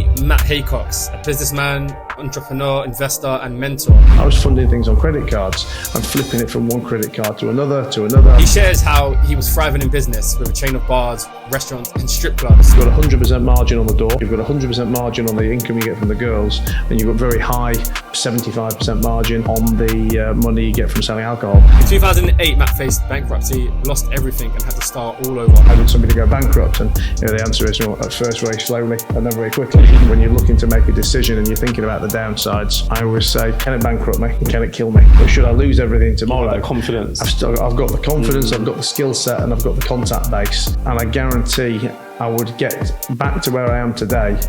meet Matt Haycox, a businessman, entrepreneur, investor, and mentor. I was funding things on credit cards and flipping it from one credit card to another to another. He shares how he was thriving in business with a chain of bars, restaurants, and strip clubs. You've got 100% margin on the door, you've got 100% margin on the income you get from the girls, and you've got very high 75% margin on the money you get from selling alcohol. In 2008, Matt faced bankruptcy, lost everything, and had to start all over. How did somebody go bankrupt? And the answer is, well, at first very slowly and then very quickly. When you're looking to make a decision and you're thinking about the downsides, I always say, can it bankrupt me? Can it kill me? Or should I lose everything tomorrow? That confidence. I've got the confidence, I've got the skill set, and I've got the contact base. And I guarantee I would get back to where I am today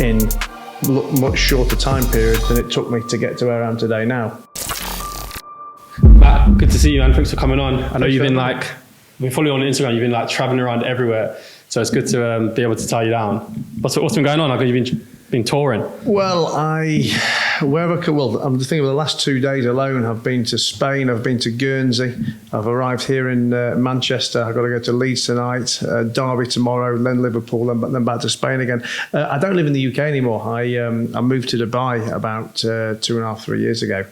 in much shorter time period than it took me to get to where I am today now. Matt, good to see you, man. Thanks for coming on. I know you've been we follow you on Instagram, you've been traveling around everywhere. So it's good to be able to tie you down. What's been going on? You've been touring? Well, I'm thinking of the last 2 days alone. I've been to Spain, I've been to Guernsey, I've arrived here in Manchester, I've got to go to Leeds tonight, Derby tomorrow, then Liverpool, then back to Spain again. I don't live in the UK anymore. I moved to Dubai about 2.5-3 years ago,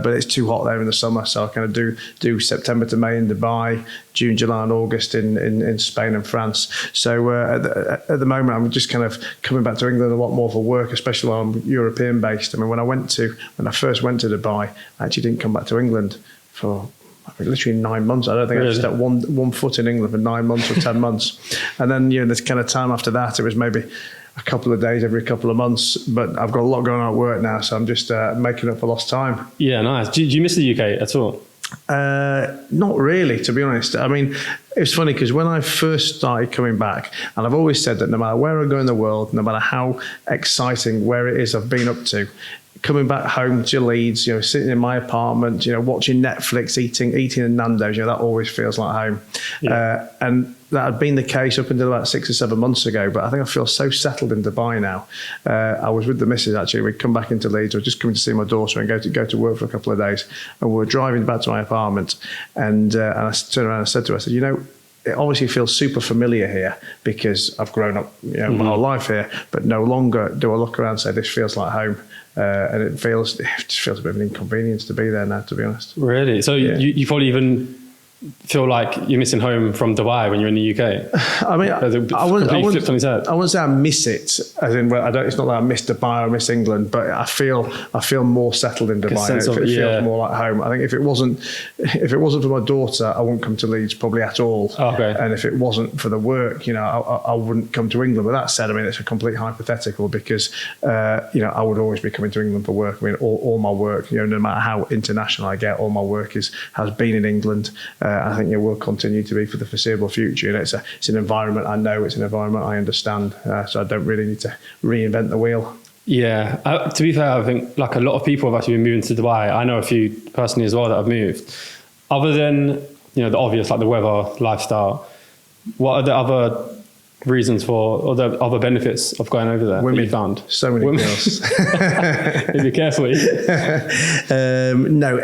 but it's too hot there in the summer, so I kind of do September to May in Dubai, June, July and August in Spain and France. So at the moment, I'm just kind of coming back to England a lot more for work, especially while I'm European based. I mean, when I first went to Dubai, I actually didn't come back to England for literally 9 months. I don't think I stepped one foot in England for 9 months or 10 months. And then, this kind of time after that, it was maybe a couple of days every couple of months. But I've got a lot going on at work now, so I'm just making up for lost time. Yeah, nice. Do you miss the UK at all? Not really, to be honest. I mean, it's funny because when I first started coming back, and I've always said that no matter where I go in the world, no matter how exciting where it is I've been up to, coming back home to Leeds, sitting in my apartment, watching Netflix, eating a Nando's, that always feels like home. Yeah. And that had been the case up until about 6 or 7 months ago, but I think I feel so settled in Dubai now. I was with the missus actually. We'd come back into Leeds. I was just coming to see my daughter and go to work for a couple of days. And we were driving back to my apartment, and I turned around and said to her, I said, it obviously feels super familiar here because I've grown up my whole life here, but no longer do I look around and say this feels like home. And it just feels a bit of an inconvenience to be there now, to be honest. Really? So you probably even feel like you're missing home from Dubai when you're in the UK? I mean, I wouldn't say I miss it, as in, it's not that I miss Dubai or miss England, but I feel more settled in Dubai. It feels more like home. I think if it wasn't for my daughter, I wouldn't come to Leeds probably at all. Okay. And if it wasn't for the work, I wouldn't come to England. But that said, I mean, it's a complete hypothetical because, I would always be coming to England for work. I mean, all my work, no matter how international I get, all my work has been in England. I think it will continue to be for the foreseeable future. It's an environment I know, it's an environment I understand, so I don't really need to reinvent the wheel. Yeah, to be fair, I think like a lot of people have actually been moving to Dubai. I know a few personally as well that have moved. Other than the obvious, like the weather, lifestyle, what are the other reasons or the other benefits of going over there? Women. That you found? So many girls. Be careful. No,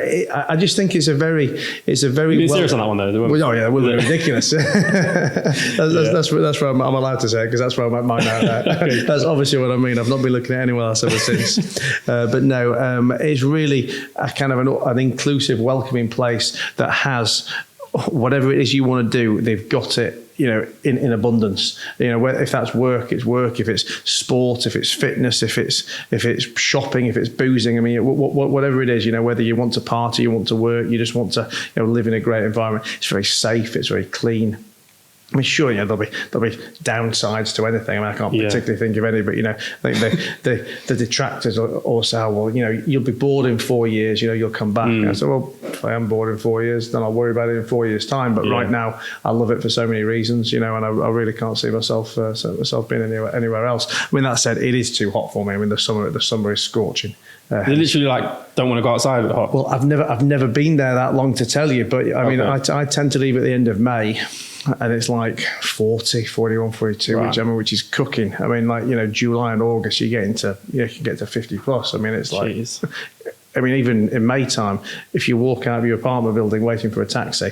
I just think it's a very. You're serious on that one though. The women are ridiculous. That's where I'm allowed to say it because that's where I make mine out. That's obviously what I mean. I've not been looking at anyone else ever since. But no, it's really a kind of an inclusive, welcoming place that has whatever it is you want to do. They've got it. In abundance. If that's work, it's work. If it's sport, if it's fitness, if it's shopping, if it's boozing. I mean, whatever it is, whether you want to party, you want to work, you just want to live in a great environment. It's very safe. It's very clean. I mean, sure, there'll be downsides to anything. I mean, I can't particularly think of any, but I think the detractors all say, well, you'll be bored in 4 years. You'll come back. And I said, well, if I am bored in 4 years, then I'll worry about it in 4 years' time. But right now, I love it for so many reasons. And I really can't see myself being anywhere else. I mean, that said, it is too hot for me. I mean, the summer is scorching. You literally don't want to go outside at the hot. Well, I've never been there that long to tell you, but I mean, I tend to leave at the end of May. And it's like 40, 41, 42, which is cooking. I mean, July and August, you can get to 50 plus. I mean, it's like, I mean, even in May time, if you walk out of your apartment building waiting for a taxi,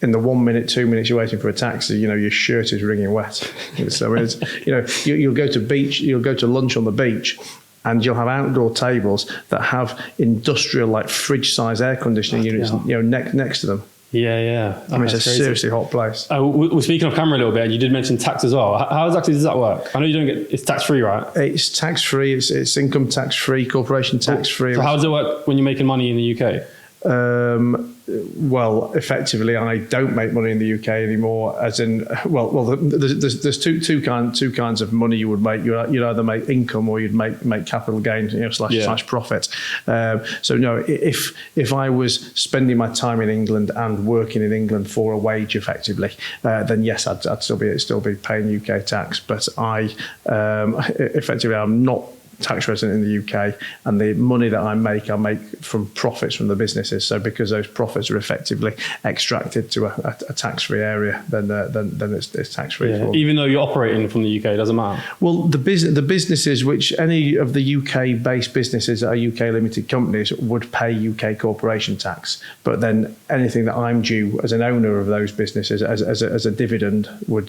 in the 1 minute, 2 minutes you're waiting for a taxi, your shirt is wringing wet. So you'll go to lunch on the beach, and you'll have outdoor tables that have industrial, like fridge-size air conditioning units, next to them. Yeah. I mean, it's a seriously hot place. We're speaking of camera a little bit, and you did mention tax as well. How exactly does that work? I know you don't it's tax-free, right? It's tax-free. It's income tax-free, corporation tax-free. So how does it work when you're making money in the UK? Well, effectively, I don't make money in the UK anymore. As in, there's two kinds of money you would make. You'd either make income or you'd make capital gains, slash profit. So no, if I was spending my time in England and working in England for a wage, effectively, then yes, I'd still be paying UK tax. But effectively, I'm not tax resident in the UK, and the money that I make from profits from the businesses. So because those profits are effectively extracted to a tax-free area, then it's tax-free. Yeah. Even though you're operating from the UK, it doesn't matter. Well, the businesses, which any of the UK-based businesses that are UK limited companies, would pay UK corporation tax. But then anything that I'm due as an owner of those businesses as a dividend would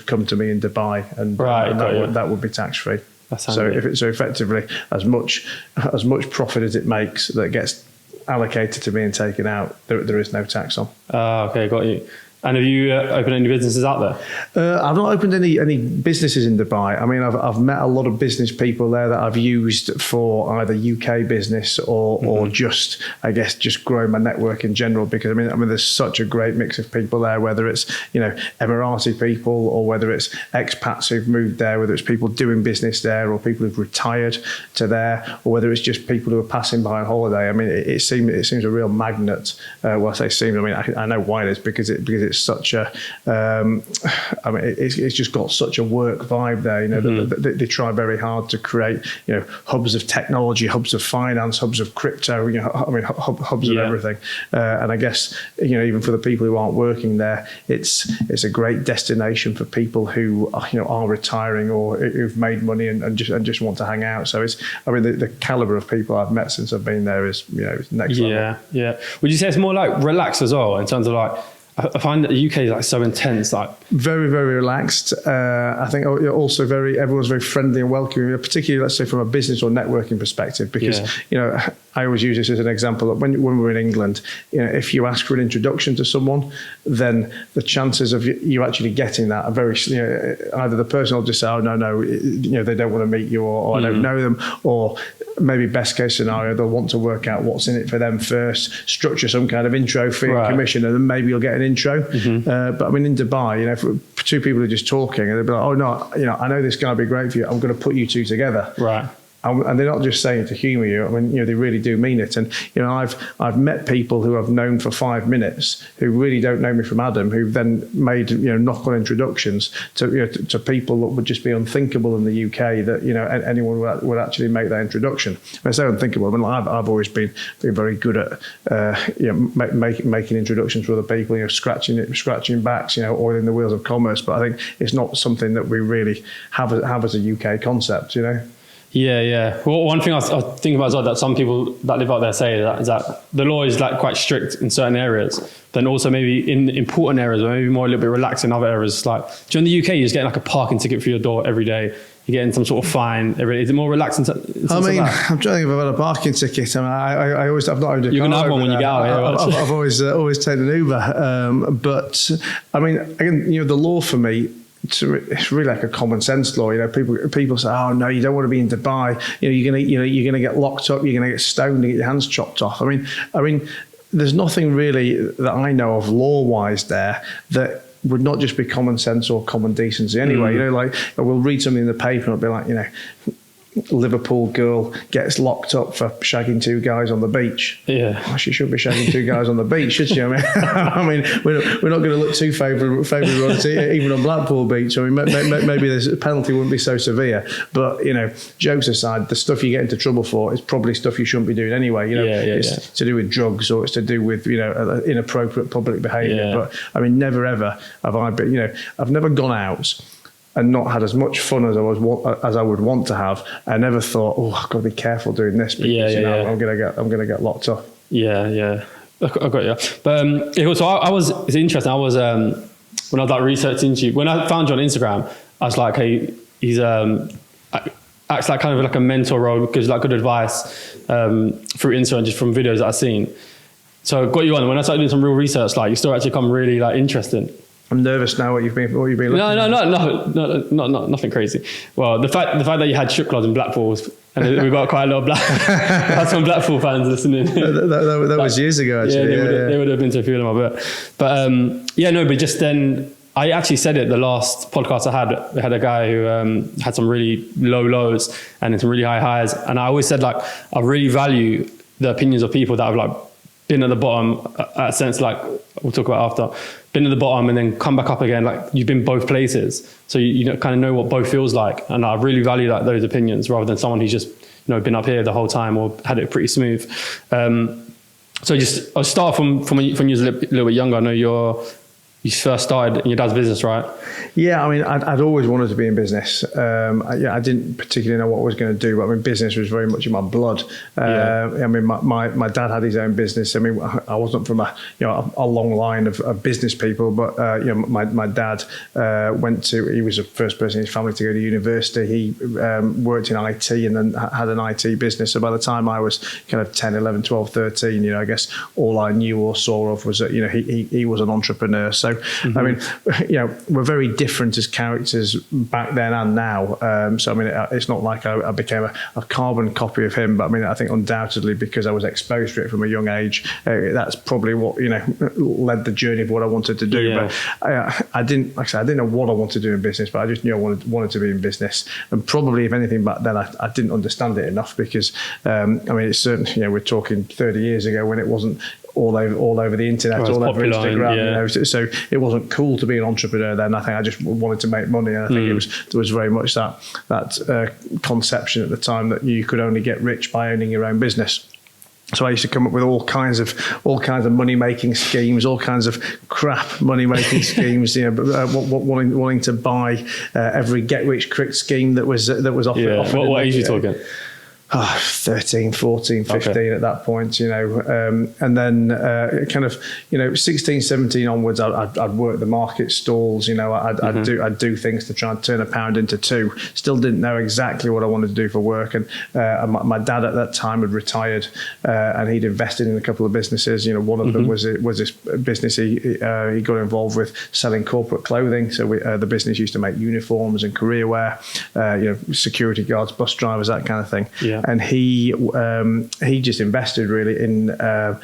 come to me in Dubai, and that would be tax-free. So effectively, as much profit as it makes that gets allocated to me and taken out, there is no tax on. Okay, got you. And have you opened any businesses out there? I've not opened any businesses in Dubai. I mean, I've met a lot of business people there that I've used for either UK business or just growing my network in general. Because I mean, there's such a great mix of people there. Whether it's Emirati people, or whether it's expats who've moved there, whether it's people doing business there, or people who've retired to there, or whether it's just people who are passing by on holiday. I mean, it seems a real magnet. Well, I say seems. I mean, I know why it is, because it's such a, it's just got such a work vibe there. They try very hard to create, hubs of technology, hubs of finance, hubs of crypto. Hubs of everything. And I guess even for the people who aren't working there, it's a great destination for people who are retiring or who've made money and just want to hang out. So the caliber of people I've met since I've been there is next level. Yeah. Would you say it's more like relaxed as well, in terms of like, I find that the UK is like so intense, like very, very relaxed. I think also everyone's very friendly and welcoming, particularly, let's say, from a business or networking perspective, because I always use this as an example that when we're in England, if you ask for an introduction to someone, then the chances of you actually getting that are very, either the person will just say, oh no, they don't want to meet you, or I don't know them, or maybe best case scenario, they'll want to work out what's in it for them first, structure some kind of intro fee and commission, and then maybe you'll get an intro. But I mean, in Dubai, if two people are just talking and they'll be like, oh no, I know this guy will be great for you, I'm going to put you two together. Right. And they're not just saying it to humour you. I mean, they really do mean it. And I've met people who I've known for 5 minutes who really don't know me from Adam, who've then made knock-on introductions to people that would just be unthinkable in the UK that anyone would actually make that introduction. When I say unthinkable, I mean, I've always been very good at making introductions for other people, scratching backs, oiling the wheels of commerce. But I think it's not something that we really have as a UK concept. Yeah. Well, one thing I was thinking about as well, that some people that live out there say is that the law is like quite strict in certain areas. Then also maybe in important areas, or maybe more a little bit relaxed in other areas. Like during the UK, you're just getting like a parking ticket for your door every day. You're getting some sort of fine. Is it more relaxed in terms of that? I'm trying to think if I've had a parking ticket. I mean, I've not owned a car. You're going to have one when you get out here. I've always taken an Uber. But I mean, again, the law for me, it's really like a common sense law. People say, "Oh no, you don't want to be in Dubai. You're gonna get locked up. You're gonna get stoned and get your hands chopped off." I mean, there's nothing really that I know of law-wise there that would not just be common sense or common decency. Anyway, like we'll read something in the paper and it'll be like, Liverpool girl gets locked up for shagging two guys on the beach. Yeah, well, she shouldn't be shagging two guys on the beach, should she? I mean, we're not going to look too favourable even on Blackpool Beach. I mean, maybe the penalty wouldn't be so severe. But jokes aside, the stuff you get into trouble for is probably stuff you shouldn't be doing anyway. It's to do with drugs, or it's to do with inappropriate public behaviour. Yeah. But I mean, never ever have I been. I've never gone out and not had as much fun as I would want to have. I never thought, I've got to be careful doing this because I'm gonna get locked up. Yeah. I got you. But it's interesting. I was, when I was like researching you, when I found you on Instagram, I was like, hey, he's, acts like kind of like a mentor role, because like good advice, through Instagram, just from videos that I've seen. So I got you on, and when I started doing some real research, like your story actually come really like interesting. I'm nervous now. What you've been looking No, nothing crazy. Well, the fact that you had strip clubs in Blackpool, and we've got quite a lot of had some Blackpool fans listening. that was years ago, actually. Yeah, they would have been to a few of them, I bet. But but just then, I actually said it the last podcast I had. We had a guy who had some really low lows and some really high highs, and I always said, like, I really value the opinions of people that have like been at the bottom, a sense, like we'll talk about after, been at the bottom and then come back up again. Like, you've been both places, so you kind of know what both feels like, and I really value like those opinions rather than someone who's just been up here the whole time or had it pretty smooth. So I'll start from when you was a little bit younger. I know you first started in your dad's business, right? Yeah, I mean, I'd always wanted to be in business. I didn't particularly know what I was going to do, but I mean, business was very much in my blood. I mean, my dad had his own business. I mean, I wasn't from a long line of business people, but my dad he was the first person in his family to go to university. He worked in IT and then had an IT business. So by the time I was kind of 10, 11, 12, 13, I guess all I knew or saw of was that, he was an entrepreneur. So, I mean, we're very different as characters back then and now. So, I mean, it's not like I became a carbon copy of him, but I mean, I think undoubtedly because I was exposed to it from a young age, that's probably what, led the journey of what I wanted to do. Yeah. But I didn't know what I wanted to do in business, but I just knew I wanted to be in business. And probably, if anything, back then, I didn't understand it enough because, I mean, it's certainly, we're talking 30 years ago when it wasn't all over the internet, all over Instagram. So it wasn't cool to be an entrepreneur then. I think I just wanted to make money, and I think there was very much that conception at the time that you could only get rich by owning your own business. So I used to come up with all kinds of money making schemes, all kinds of crap money making schemes. Wanting to buy every get rich quick scheme that was offered. Yeah. What age are you talking? 13, 14, 15 at that point, and then kind of, 16, 17 onwards, I'd work the market stalls, I'd do things to try and turn a pound into two. Still didn't know exactly what I wanted to do for work. And my dad at that time had retired, and he'd invested in a couple of businesses. One of them was this business he got involved with selling corporate clothing. So the business used to make uniforms and career wear, security guards, bus drivers, that kind of thing. Yeah. And he just invested really in a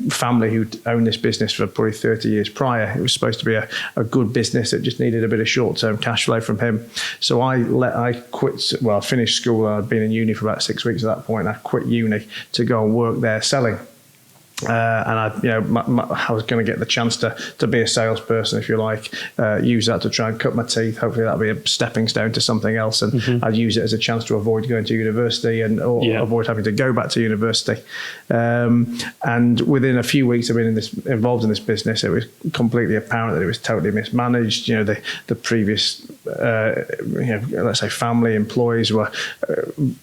family who'd owned this business for probably 30 years prior. It was supposed to be a good business that just needed a bit of short-term cash flow from him. So I quit. Well, I finished school. I'd been in uni for about 6 weeks at that point. I quit uni to go and work there selling. And I was going to get the chance to be a salesperson, if you like, use that to try and cut my teeth. Hopefully that'll be a stepping stone to something else. And I'd use it as a chance to avoid going to university or avoid having to go back to university. And within a few weeks of being involved in this business, it was completely apparent that it was totally mismanaged. The previous, let's say family employees were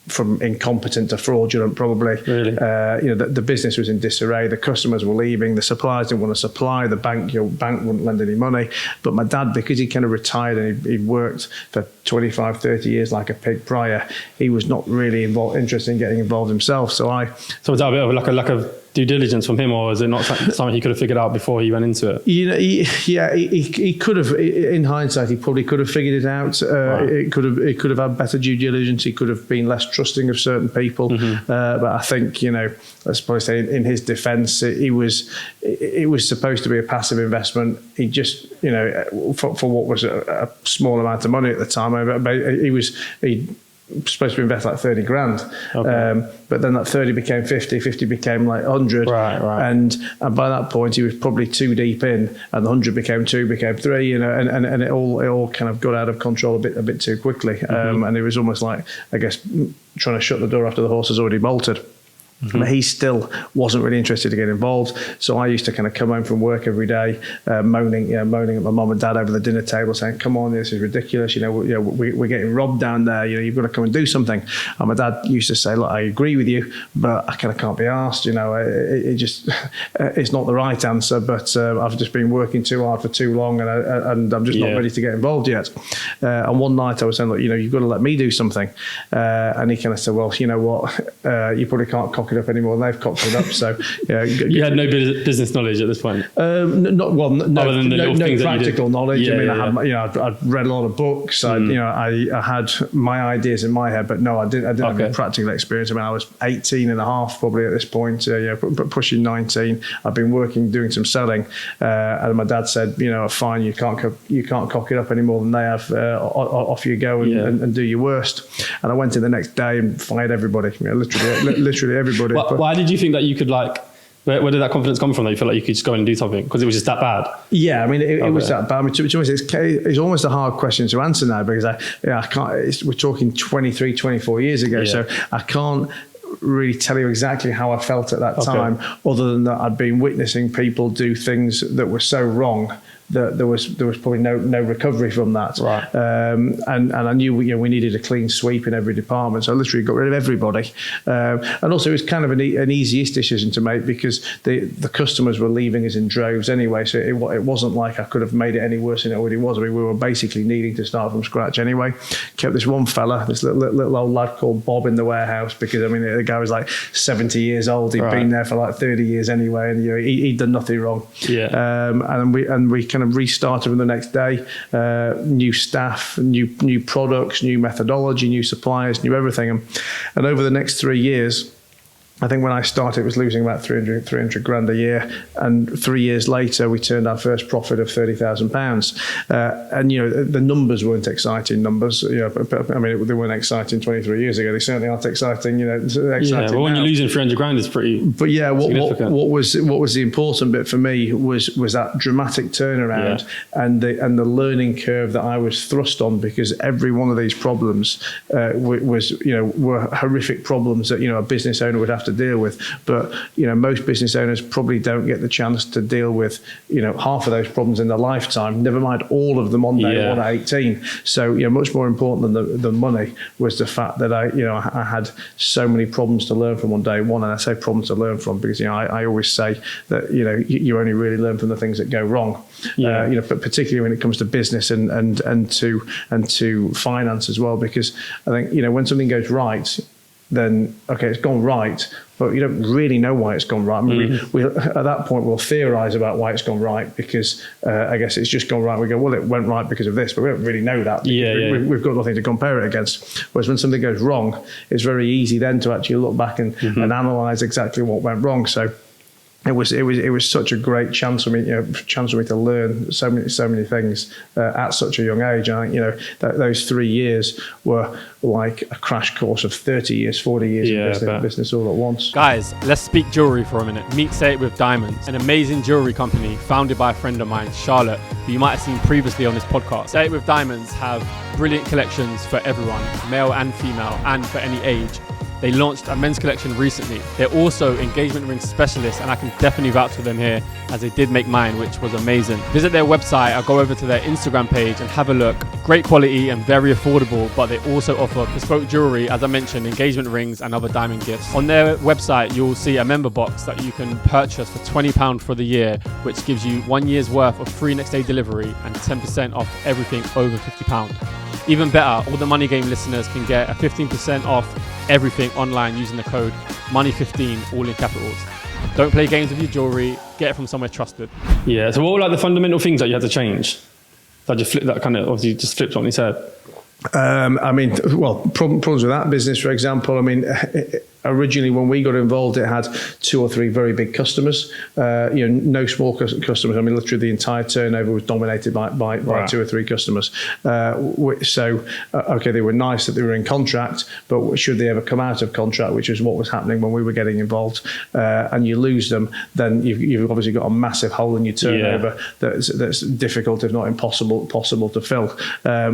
from incompetent to fraudulent, probably. Really? The business was in disarray. The customers were leaving. The suppliers didn't want to supply. The bank wouldn't lend any money. But my dad, because he kind of retired and he'd worked for 25, 30 years like a pig prior, he was not really interested in getting involved himself. So was that a bit of like a lack of due diligence from him, or is it not something he could have figured out before he went into it? He could have. In hindsight, he probably could have figured it out. Right. It could have had better due diligence. He could have been less trusting of certain people. But I think, let's probably say in his defence, it was supposed to be a passive investment. He just, for what was a small amount of money at the time, he supposed to invest like 30 grand. Okay. But then that 30 became 50 became like 100. Right. And by that point, he was probably too deep in, and the 100 became 2, became 3, and it all kind of got out of control a bit too quickly. And it was almost like, I guess, trying to shut the door after the horse has already bolted. But he still wasn't really interested to get involved. So I used to kind of come home from work every day, moaning at my mum and dad over the dinner table, saying, "Come on, this is ridiculous. We're getting robbed down there. You've got to come and do something." And my dad used to say, "Look, I agree with you, but I kind of can't be asked. It's not the right answer. But I've just been working too hard for too long, and I'm just not ready to get involved yet." And one night I was saying, "Look, you've got to let me do something." And he kind of said, "Well, you know what? You probably can't cock it up anymore. They've cocked it up." So you had no business knowledge at this point. No practical knowledge. Yeah, I'd read a lot of books. I had my ideas in my head, but no, I didn't have any practical experience. I was 18 and a half probably at this point, pushing 19. I've been doing some selling, and my dad said, "Fine, you can't cock it up any more than they have. Off you go and do your worst." And I went in the next day and fired everybody, literally everybody. Why did you think that you could where did that confidence come from that you felt like you could just go in and do something? Because it was just that bad? Yeah, it was that bad. To be honest, it's almost a hard question to answer now because I can't. We're talking 23, 24 years ago, so I can't really tell you exactly how I felt at that time, other than that I'd been witnessing people do things that were so wrong that there was probably no recovery from that. Right. And I knew we needed a clean sweep in every department, so I literally got rid of everybody. And also it was kind of an easy-ish decision to make because the customers were leaving us in droves anyway, so it wasn't like I could have made it any worse than it already was. We were basically needing to start from scratch anyway. Kept this one fella, this little old lad called Bob in the warehouse because the guy was like 70 years old. He'd been there for like 30 years anyway, and he'd done nothing wrong. And we kind of restarted from the next day. New staff, new products, new methodology, new suppliers, new everything. And over the next 3 years, I think when I started, it was losing about 300 grand a year. And 3 years later, we turned our first profit of £30,000. And, the numbers weren't exciting numbers. They weren't exciting 23 years ago. They certainly aren't exciting, but when you're losing 300 grand, it's pretty significant. What was the important bit for me was that dramatic turnaround and the learning curve that I was thrust on, because every one of these problems were horrific problems that, a business owner would have to deal with. But most business owners probably don't get the chance to deal with half of those problems in their lifetime, never mind all of them on day one at 18. So much more important than the money was the fact that I had so many problems to learn from on day one. And I say problems to learn from because I always say that you only really learn from the things that go wrong. But particularly when it comes to business and to finance as well, because I think when something goes right, then it's gone right, but you don't really know why it's gone right. I mean, we at that point we'll theorize about why it's gone right because I guess it's just gone right. We go, well, it went right because of this, but we don't really know that. We've got nothing to compare it against. Whereas when something goes wrong, it's very easy then to actually look back and analyze exactly what went wrong. So it was such a great chance for me, to learn so many things at such a young age. I think that those 3 years were like a crash course of 30 years, 40 years of business all at once. Guys, let's speak jewelry for a minute. Meet Say It With Diamonds, an amazing jewelry company founded by a friend of mine, Charlotte, who you might have seen previously on this podcast. Say It With Diamonds have brilliant collections for everyone, male and female, and for any age. They launched a men's collection recently. They're also engagement ring specialists, and I can definitely vouch for them here, as they did make mine, which was amazing. Visit their website, I'll go over to their Instagram page and have a look. Great quality and very affordable, but they also offer bespoke jewelry, as I mentioned, engagement rings and other diamond gifts. On their website, you'll see a member box that you can purchase for £20 for the year, which gives you 1 year's worth of free next day delivery and 10% off everything over £50. Even better, all the Money Game listeners can get a 15% off everything online using the code MONEY15, all in capitals. Don't play games with your jewelry, get it from somewhere trusted. Yeah, so what were like the fundamental things that you had to change? That just flipped, that kind of obviously just flipped on its head. Problems with that business, for example, originally when we got involved, it had 2 or 3 very big customers, no small customers. Literally the entire turnover was dominated by 2 or 3 customers. They were nice that they were in contract, but should they ever come out of contract, which is what was happening when we were getting involved, and you lose them, then you've obviously got a massive hole in your turnover that's difficult, if not impossible to fill.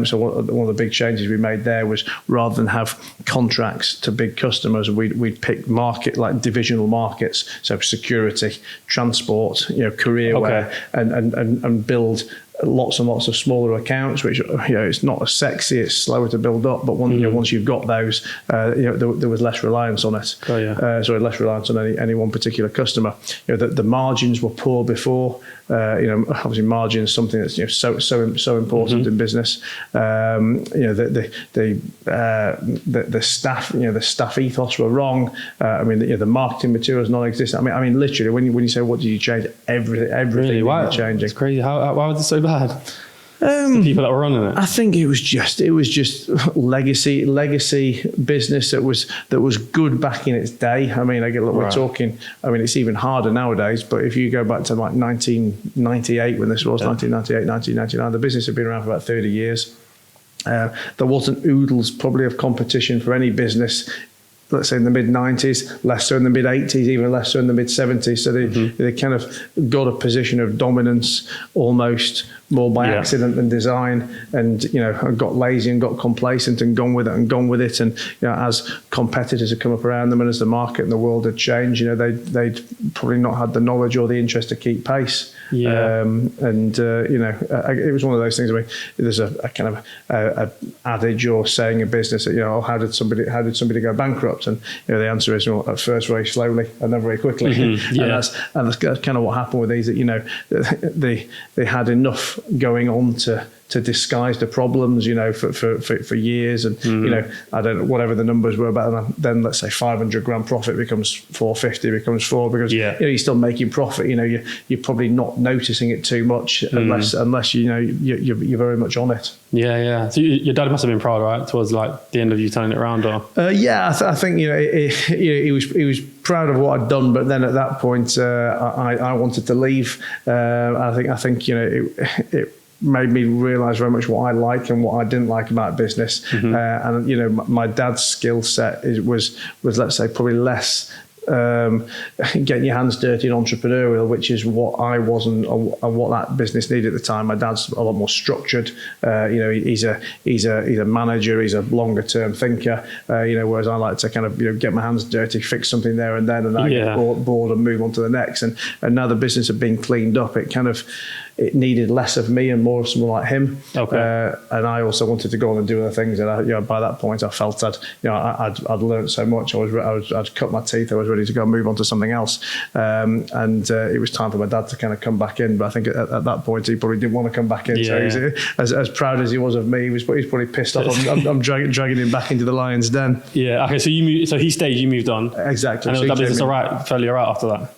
So one of the big changes we made there was, rather than have contracts to big customers, we'd we'd pick like divisional markets, so security, transport, career wear, and build lots and lots of smaller accounts, which it's not as sexy, it's slower to build up, but once you've got those, there was less reliance on it. Less reliance on any one particular customer. The margins were poor before. Obviously margin is something that's so important in business. The staff ethos were wrong. The marketing materials non-existent. I mean, literally, when you say what did you change, everything really? Why? Changing. It's crazy. Why was it so bad? The people that were running it. I think it was just legacy business that was good back in its day. We're talking. It's even harder nowadays. But if you go back to like 1998, when this was 1998, 1999, the business had been around for about 30 years. There wasn't oodles probably of competition for any business. Let's say in the mid-90s, less so in the mid-80s, even less so in the mid-70s. So they kind of got a position of dominance almost more by accident than design, and got lazy and got complacent and gone with it. And as competitors had come up around them and as the market and the world had changed, they'd probably not had the knowledge or the interest to keep pace. It was one of those things. There's a kind of a adage or saying in business that how did somebody go bankrupt? And the answer is, well, at first very slowly and then very quickly. And that's kind of what happened with these. That they had enough going on to disguise the problems, for years, and I don't know, whatever the numbers were back then. Let's say 500 grand profit becomes 450, becomes 4, because you're still making profit. You're probably not noticing it too much unless you're very much on it. So your dad must have been proud, right, towards like the end of you turning it around, or I think he was proud of what I'd done, but then at that point I wanted to leave. I think it made me realise very much what I like and what I didn't like about business. And my dad's skill set was let's say probably less getting your hands dirty and entrepreneurial, which is what I wasn't, and what that business needed at the time. My dad's a lot more structured. He's a manager. He's a longer term thinker. Whereas I like to kind of get my hands dirty, fix something there and then, and I get bored and move on to the next. And now the business had been cleaned up. It needed less of me and more of someone like him. And I also wanted to go on and do other things. And by that point, I felt I'd learned so much. I'd cut my teeth. I was ready to go and move on to something else. It was time for my dad to kind of come back in. But I think at that point, he probably didn't want to come back in. So as proud as he was of me, he was probably pissed off. I'm dragging him back into the lion's den. Yeah. Okay. So so he stayed. You moved on. Exactly. And was that business fairly all right after that?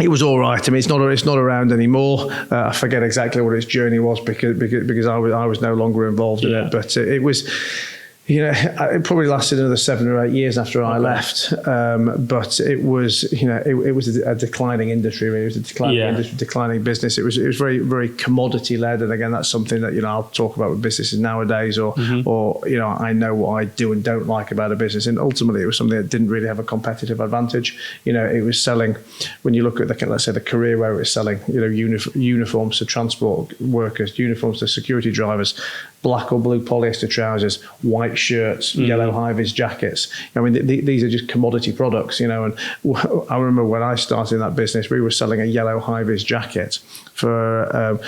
It was all right. It's not around anymore. I forget exactly what its journey was because I was no longer involved in it. But it was, it probably lasted another 7 or 8 years after I left. But it was, it was a declining industry. It was a declining industry, declining business. It was very, very commodity led. And again, that's something that, I'll talk about with businesses nowadays, or I know what I do and don't like about a business. And ultimately it was something that didn't really have a competitive advantage. It was selling, when you look at let's say the career where it was selling, uniforms to transport workers, uniforms to security drivers, black or blue polyester trousers, white shirts, yellow high-vis jackets. These are just commodity products, and I remember when I started in that business, we were selling a yellow high-vis jacket for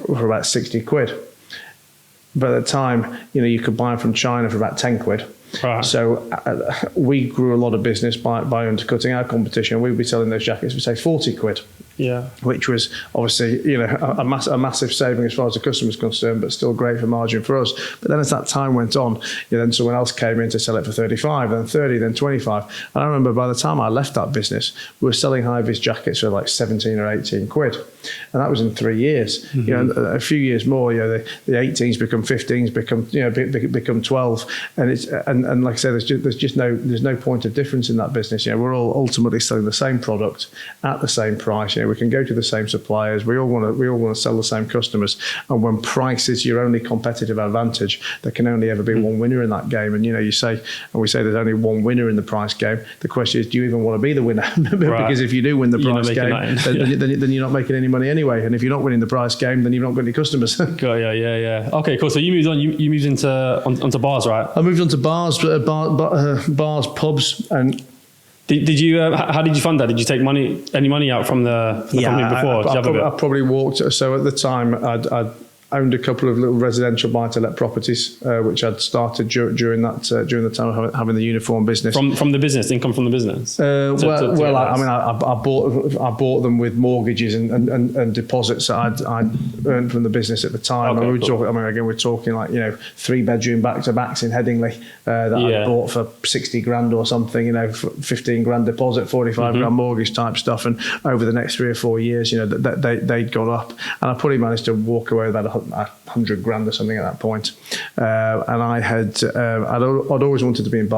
about 60 quid. But at the time, you could buy them from China for about 10 quid. Right. So we grew a lot of business by undercutting our competition. We'd be selling those jackets for, say, 40 quid. Yeah, which was obviously a massive saving as far as the customer's concerned, but still great for margin for us. But then as that time went on, then someone else came in to sell it for 35, then 30, then 25. And I remember by the time I left that business, we were selling high-vis jackets for like 17 or 18 quid, and that was in 3 years. A few years more, the 18s become 15s, become 12, and like I said, there's no point of difference in that business. We're all ultimately selling the same product at the same price. we can go to the same suppliers. We all want to sell the same customers. And when price is your only competitive advantage, there can only ever be one winner in that game. And we say there's only one winner in the price game. The question is, do you even want to be the winner? Because if you do win the price game, then you're not making any money anyway. And if you're not winning the price game, then you've not got any customers. Yeah. Okay, cool. So you moved on. You moved onto bars, right? I moved on to bars, pubs, and. Did you? How did you fund that? Did you take any money out from the company before? I probably walked. So at the time, I'd owned a couple of little residential buy-to-let properties, which I'd started during the time of having the uniform business. From the business, income from the business. I bought them with mortgages and deposits that I'd earned from the business at the time. Okay, we're talking like 3-bedroom back-to-backs in Headingley that I bought for 60 grand or something. 15 grand deposit, 45 grand mortgage type stuff. And over the next 3 or 4 years, they'd gone up, and I probably managed to walk away with about 100 grand or something at that point. And I'd always wanted to be in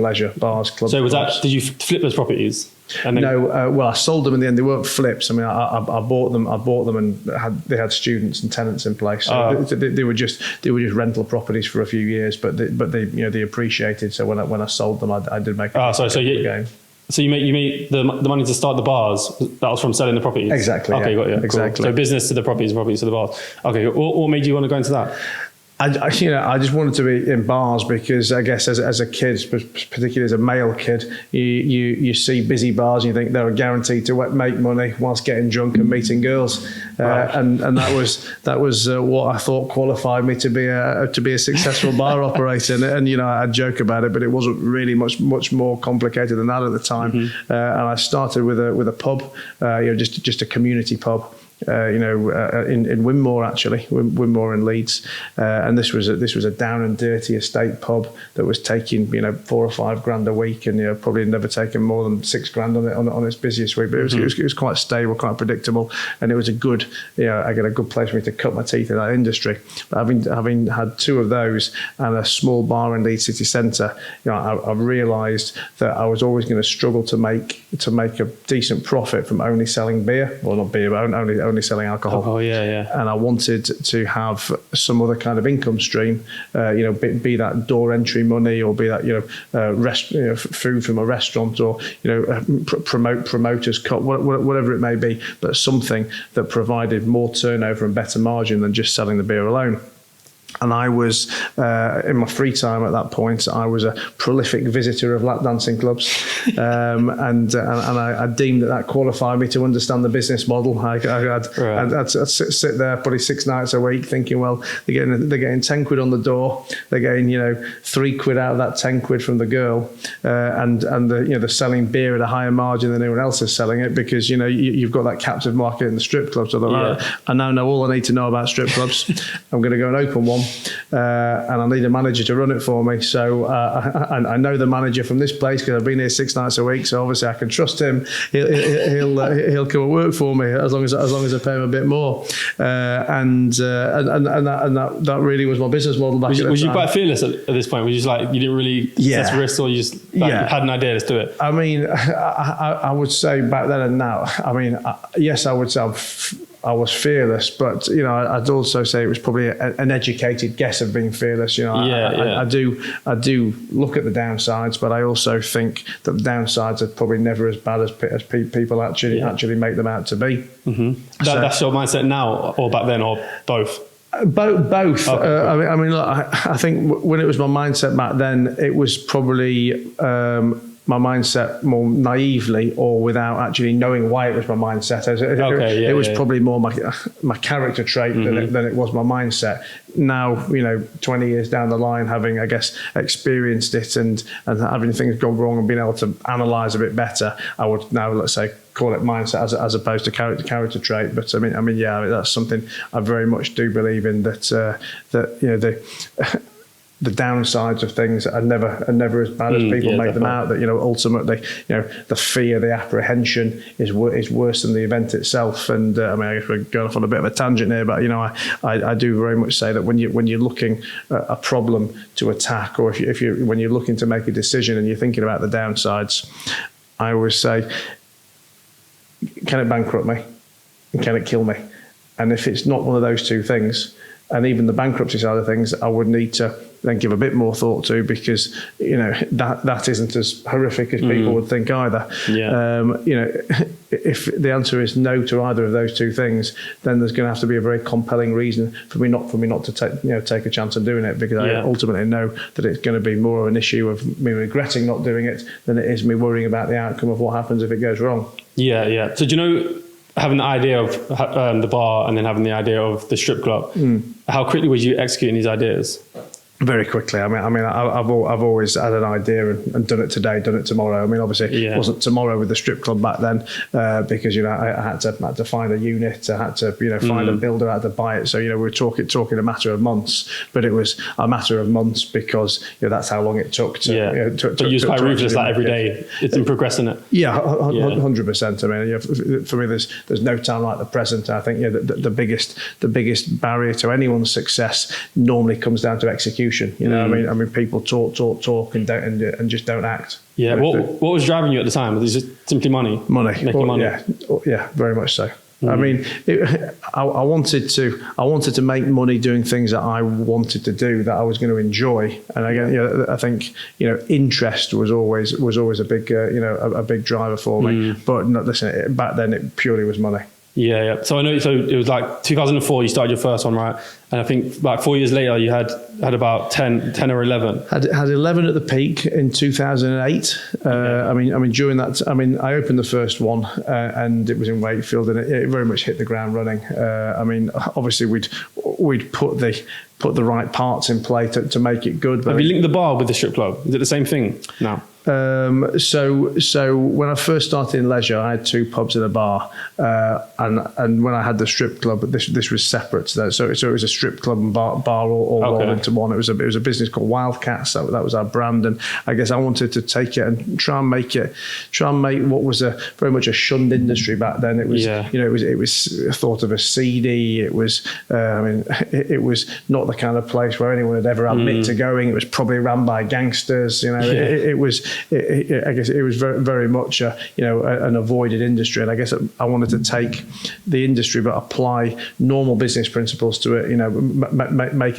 leisure bars, clubs. So did you flip those properties? No, I sold them in the end. They weren't flips. I mean, I bought them and they had students and tenants in place. So they were just rental properties for a few years, but they appreciated. So when I sold them, I did make a gain. So you made the money to start the bars, that was from selling the properties? Exactly. Okay, got you. Exactly. Cool. So business to the properties to the bars. Okay, what made you want to go into that? I just wanted to be in bars because I guess as a kid, particularly as a male kid, you see busy bars and you think they're guaranteed to make money whilst getting drunk and meeting girls, and that was what I thought qualified me to be a successful bar operator. And I joke about it, but it wasn't really much more complicated than that at the time. And I started with a pub, just a community pub. In Winmore, actually, Winmore in Leeds, and this was a down and dirty estate pub that was taking 4 or 5 grand a week, and probably never taken more than 6 grand on its busiest week. But it was quite stable, quite predictable, and it was a good place for me to cut my teeth in that industry. But having had 2 of those and a small bar in Leeds city centre, I realised that I was always going to struggle to make a decent profit from only selling beer, well, not beer, but only selling alcohol. Oh yeah. And I wanted to have some other kind of income stream, be that door entry money, or be that food from a restaurant, or promoters cut, whatever it may be, but something that provided more turnover and better margin than just selling the beer alone. And I was, in my free time at that point, I was a prolific visitor of lap dancing clubs, and I deemed that qualified me to understand the business model. I'd sit there probably 6 nights a week thinking, well, they're getting 10 quid on the door, they're getting 3 quid out of that 10 quid from the girl, and they're selling beer at a higher margin than anyone else is selling it, because you've got that captive market in the strip clubs. So I now know all I need to know about strip clubs. I'm going to go and open one. And I need a manager to run it for me. So I know the manager from this place because I've been here 6 nights a week. So obviously I can trust him. He'll come and work for me as long as I pay him a bit more. And that really was my business model back then. Was you quite fearless at this point? Was you just like, you didn't really take risks, or you just had an idea, let's do it? I mean, I would say back then and now, I mean, yes, I would say I was fearless, but I'd also say it was probably an educated guess of being fearless. I do look at the downsides, but I also think that the downsides are probably never as bad as people actually make them out to be. Mm-hmm. That's your mindset now, or back then, or both? Both. Okay. I mean, look, I think when it was my mindset back then, it was probably my mindset more naively, or without actually knowing why it was my mindset. It was probably more my character trait than it was my mindset. Now, 20 years down the line, having, I guess, experienced it and having things gone wrong and being able to analyse a bit better, I would now, let's say, call it mindset as opposed to character trait. But I mean, that's something I very much do believe in, that the downsides of things are never as bad as people make them out. That ultimately, the fear, the apprehension is worse than the event itself. And I mean, I guess we're going off on a bit of a tangent here, but I do very much say that when you're looking at a problem to attack, or when you're looking to make a decision and you're thinking about the downsides, I always say, can it bankrupt me? And can it kill me? And if it's not one of those two things, and even the bankruptcy side of things, I would need to then give a bit more thought to, because that isn't as horrific as people would think either. If the answer is no to either of those two things, then there's going to have to be a very compelling reason for me not to take a chance on doing it, because I ultimately know that it's going to be more of an issue of me regretting not doing it than it is me worrying about the outcome of what happens if it goes wrong. So do you know, having the idea of the bar and then having the idea of the strip club, how quickly were you executing these ideas? Very quickly. I've always had an idea and done it today, done it tomorrow. I mean, obviously, it wasn't tomorrow with the strip club back then, because I had to find a unit, I had to find a builder, I had to buy it. So we were talking a matter of months, but it was a matter of months because that's how long it took to. But you was quite ruthless, like every day. It's in progressing it. 100%. I mean, for me, there's no time like the present. I think the biggest barrier to anyone's success normally comes down to execution. I mean, people talk and just don't act. What was driving you at the time? Was it just simply money? Making money. Yeah, very much so. I mean, I wanted to make money doing things that I wanted to do, that I was going to enjoy. And again, I think interest was always a big a big driver for me. But listen, back then it purely was money. So I know. So it was like 2004. You started your first one, right? And I think like 4 years later, you had about 10 or 11. Had 11 at the peak in 2008. I mean, during that, I opened the first one and it was in Wakefield, and it very much hit the ground running. I mean, obviously we'd put the right parts in play to make it good. Have you linked the bar with the strip club? Is it the same thing now? So when I first started in leisure, I had 2 pubs and a bar, and when I had the strip club, this was separate. So it was a strip club and bar all rolled into one. It was a business called Wildcats. That was our brand, and I guess I wanted to take it and try and make what was very much a shunned industry back then. It was it was thought of as seedy. It was it was not the kind of place where anyone would ever admit to going. It was probably run by gangsters. It was. I guess it was very, very much an avoided industry, and I guess I wanted to take the industry but apply normal business principles to it.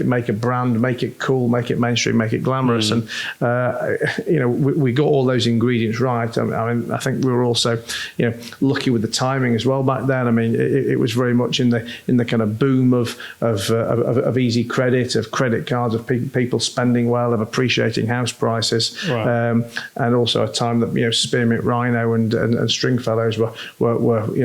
Make a brand, make it cool, make it mainstream, make it glamorous, and we got all those ingredients right. I mean, I think we were also lucky with the timing as well back then. I mean, it was very much in the kind of boom of easy credit, of credit cards, of people spending well, of appreciating house prices. Right. And also a time that Spearmint Rhino and Stringfellows were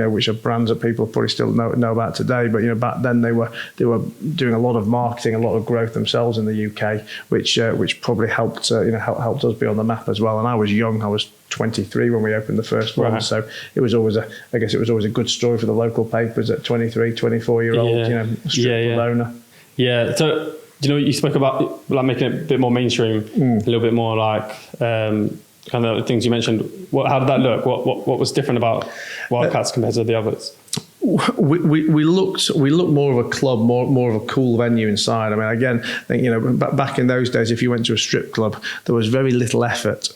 which are brands that people probably still know about today. But back then they were doing a lot of marketing, a lot of growth themselves in the UK, which probably helped helped us be on the map as well. And I was young; I was 23 when we opened the first one, so it was always a good story for the local papers at 23, 24-year-old strip club owner. Yeah. So. You spoke about like making it a bit more mainstream, a little bit more like kind of the things you mentioned. How did that look? What was different about Wildcats compared to the others? We looked more of a club, more of a cool venue inside. I mean, again, I think back in those days, if you went to a strip club, there was very little effort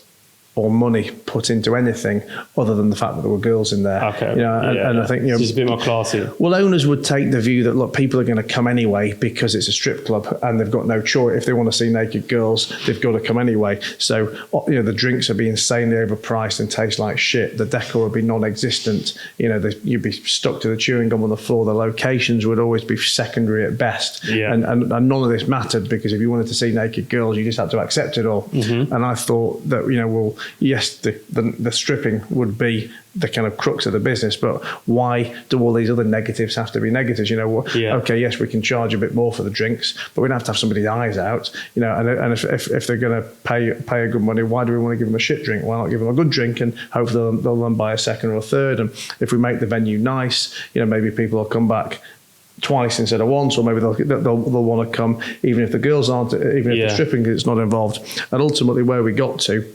or money put into anything other than the fact that there were girls in there. Okay. And I think it's a bit more classy. Well, owners would take the view that look, people are going to come anyway because it's a strip club and they've got no choice. If they want to see naked girls, they've got to come anyway. So the drinks would be insanely overpriced and taste like shit. The decor would be non-existent. You'd be stuck to the chewing gum on the floor. The locations would always be secondary at best. Yeah. And none of this mattered, because if you wanted to see naked girls, you just had to accept it all. Mm-hmm. And I thought that yes, the stripping would be the kind of crux of the business, but why do all these other negatives have to be negatives? Okay, yes, we can charge a bit more for the drinks, but we don't have to have somebody's eyes out. And if they're going to pay a good money, why do we want to give them a shit drink? Why not give them a good drink, and hopefully they'll then buy a second or a third? And if we make the venue nice, maybe people will come back twice instead of once, or maybe they'll want to come even if the girls aren't, even if the stripping is not involved. And ultimately, where we got to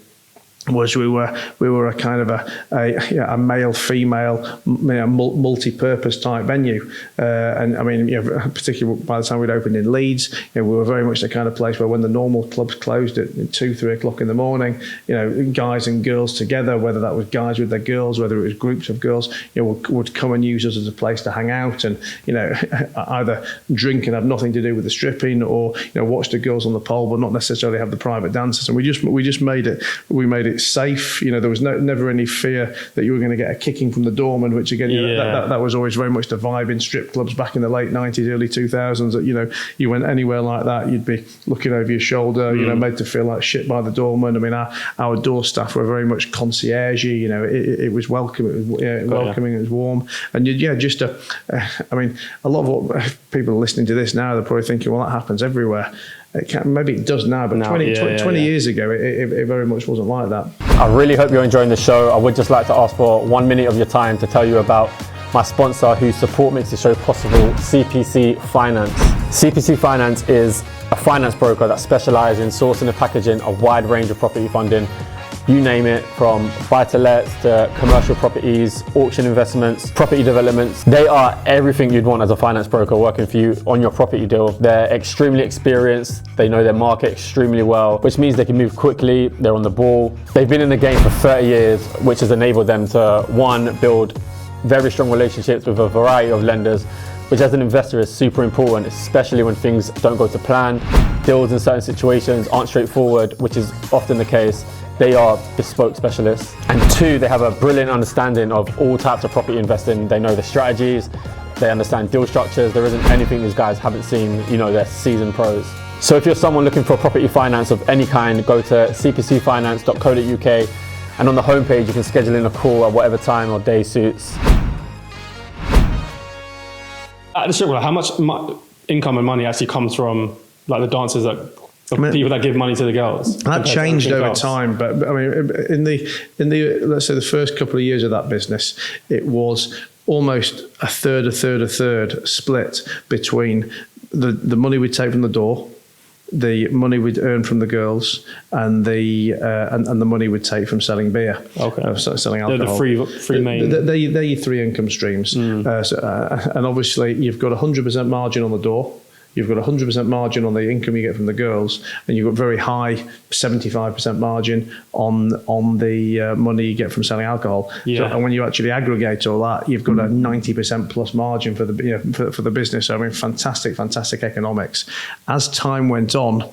was we were a kind of a male female multi-purpose type venue, and I mean, particularly by the time we'd opened in Leeds, we were very much the kind of place where when the normal clubs closed at 2-3 o'clock in the morning, guys and girls together, whether that was guys with their girls, whether it was groups of girls, would come and use us as a place to hang out and either drink and have nothing to do with the stripping, or watch the girls on the pole but not necessarily have the private dances. And we just made it safe. There was never any fear that you were going to get a kicking from the doorman, which again, that was always very much the vibe in strip clubs back in the late 90s, early 2000s, that you went anywhere like that, you'd be looking over your shoulder, made to feel like shit by the doorman. I mean, our door staff were very much concierge-y. It was welcome, it was welcoming, it was warm, and I mean, a lot of what people listening to this now, they're probably thinking, well, that happens everywhere. Maybe it does now, but 20 years ago, it very much wasn't like that. I really hope you're enjoying the show. I would just like to ask for 1 minute of your time to tell you about my sponsor whose support makes the show possible, CPC Finance. CPC Finance is a finance broker that specialises in sourcing and packaging a wide range of property funding. You name it, from buy-to-lets to commercial properties, auction investments, property developments. They are everything you'd want as a finance broker working for you on your property deal. They're extremely experienced. They know their market extremely well, which means they can move quickly. They're on the ball. They've been in the game for 30 years, which has enabled them to, one, build very strong relationships with a variety of lenders, which as an investor is super important, especially when things don't go to plan. Deals in certain situations aren't straightforward, which is often the case. They are bespoke specialists. And two, they have a brilliant understanding of all types of property investing. They know the strategies, they understand deal structures. There isn't anything these guys haven't seen, they're seasoned pros. So if you're someone looking for property finance of any kind, go to cpcfinance.co.uk, and on the homepage you can schedule in a call at whatever time or day suits. At the strip club, how much income and money actually comes from the dancers people that give money to the girls? That changed over time, but I mean, in the let's say the first couple of years of that business, it was almost a third split between the money we'd take from the door, the money we'd earn from the girls, and the money we'd take from selling beer. Okay, selling alcohol. They're the three main. They're your three income streams. And obviously, you've got 100% margin on the door. You've got 100% margin on the income you get from the girls, and you've got very high 75% margin on the money you get from selling alcohol. Yeah. So, and when you actually aggregate all that, you've got a 90% plus margin for the for the business. So I mean, fantastic economics. As time went on,